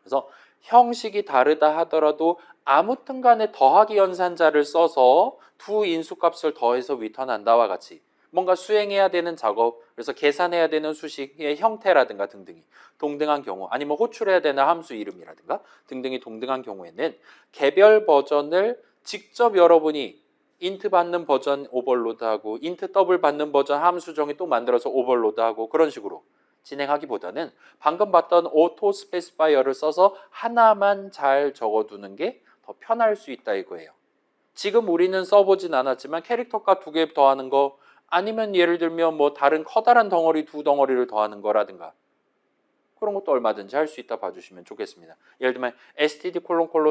그래서 형식이 다르다 하더라도 아무튼 간에 더하기 연산자를 써서 두 인수값을 더해서 리턴한다와 같이 뭔가 수행해야 되는 작업, 그래서 계산해야 되는 수식의 형태라든가 등등이 동등한 경우, 아니면 호출해야 되는 함수 이름이라든가 등등이 동등한 경우에는 개별 버전을 직접 여러분이 인트 받는 버전 오버로드하고 인트 더블 받는 버전 함수 정의 또 만들어서 오버로드하고 그런 식으로 진행하기보다는 방금 봤던 오토 스페시파이어를 써서 하나만 잘 적어두는 게 더 편할 수 있다 이거예요. 지금 우리는 써보진 않았지만 캐릭터 값 2개 더하는 거, 아니면 예를 들면 다른 커다란 덩어리 2덩어리를 더하는 거라든가 그런 것도 얼마든지 할 수 있다 봐주시면 좋겠습니다. 예를 들면 std: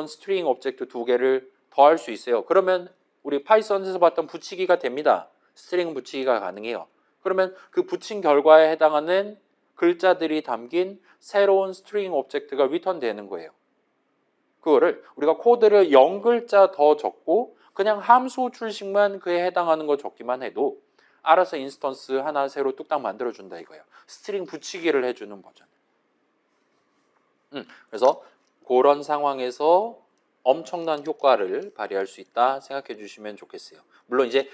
스트링 오브젝트 2개를 더할 수 있어요. 그러면 우리 파이썬에서 봤던 붙이기가 됩니다. 스트링 붙이기가 가능해요. 그러면 그 붙인 결과에 해당하는 글자들이 담긴 새로운 스트링 오브젝트가 리턴되는 거예요. 그거를 우리가 코드를 0글자 더 적고 그냥 함수 호출식만 그에 해당하는 거 적기만 해도 알아서 인스턴스 하나 새로 뚝딱 만들어준다 이거예요. 스트링 붙이기를 해주는 버전. 그래서 그런 상황에서 엄청난 효과를 발휘할 수 있다 생각해 주시면 좋겠어요. 물론 이제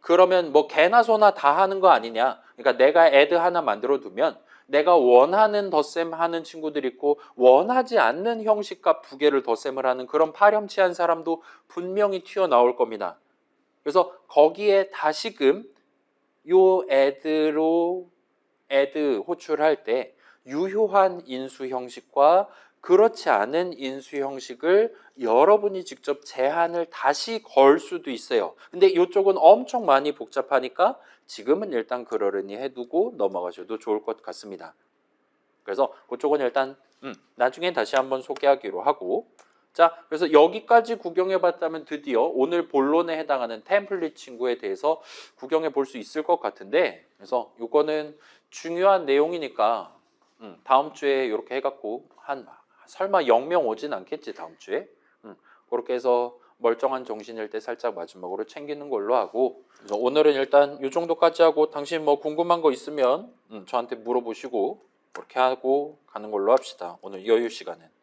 그러면 개나 소나 다 하는 거 아니냐. 그러니까 내가 add 하나 만들어 두면 내가 원하는 덧셈 하는 친구들이 있고 원하지 않는 형식값 2개를 덧셈을 하는 그런 파렴치한 사람도 분명히 튀어나올 겁니다. 그래서 거기에 다시금 요 add 호출할 때 유효한 인수 형식과 그렇지 않은 인수 형식을 여러분이 직접 제한을 다시 걸 수도 있어요. 근데 이쪽은 엄청 많이 복잡하니까 지금은 일단 그러려니 해두고 넘어가셔도 좋을 것 같습니다. 그래서 그쪽은 일단 나중에 다시 한번 소개하기로 하고 자, 그래서 여기까지 구경해 봤다면 드디어 오늘 본론에 해당하는 템플릿 친구에 대해서 구경해 볼 수 있을 것 같은데 그래서 요거는 중요한 내용이니까 다음 주에 이렇게 해갖고 한 설마 0명 오진 않겠지 다음 주에 그렇게 해서 멀쩡한 정신일 때 살짝 마지막으로 챙기는 걸로 하고 그래서 오늘은 일단 요 정도까지 하고 당신 뭐 궁금한 거 있으면 저한테 물어보시고 그렇게 하고 가는 걸로 합시다. 오늘 여유 시간은.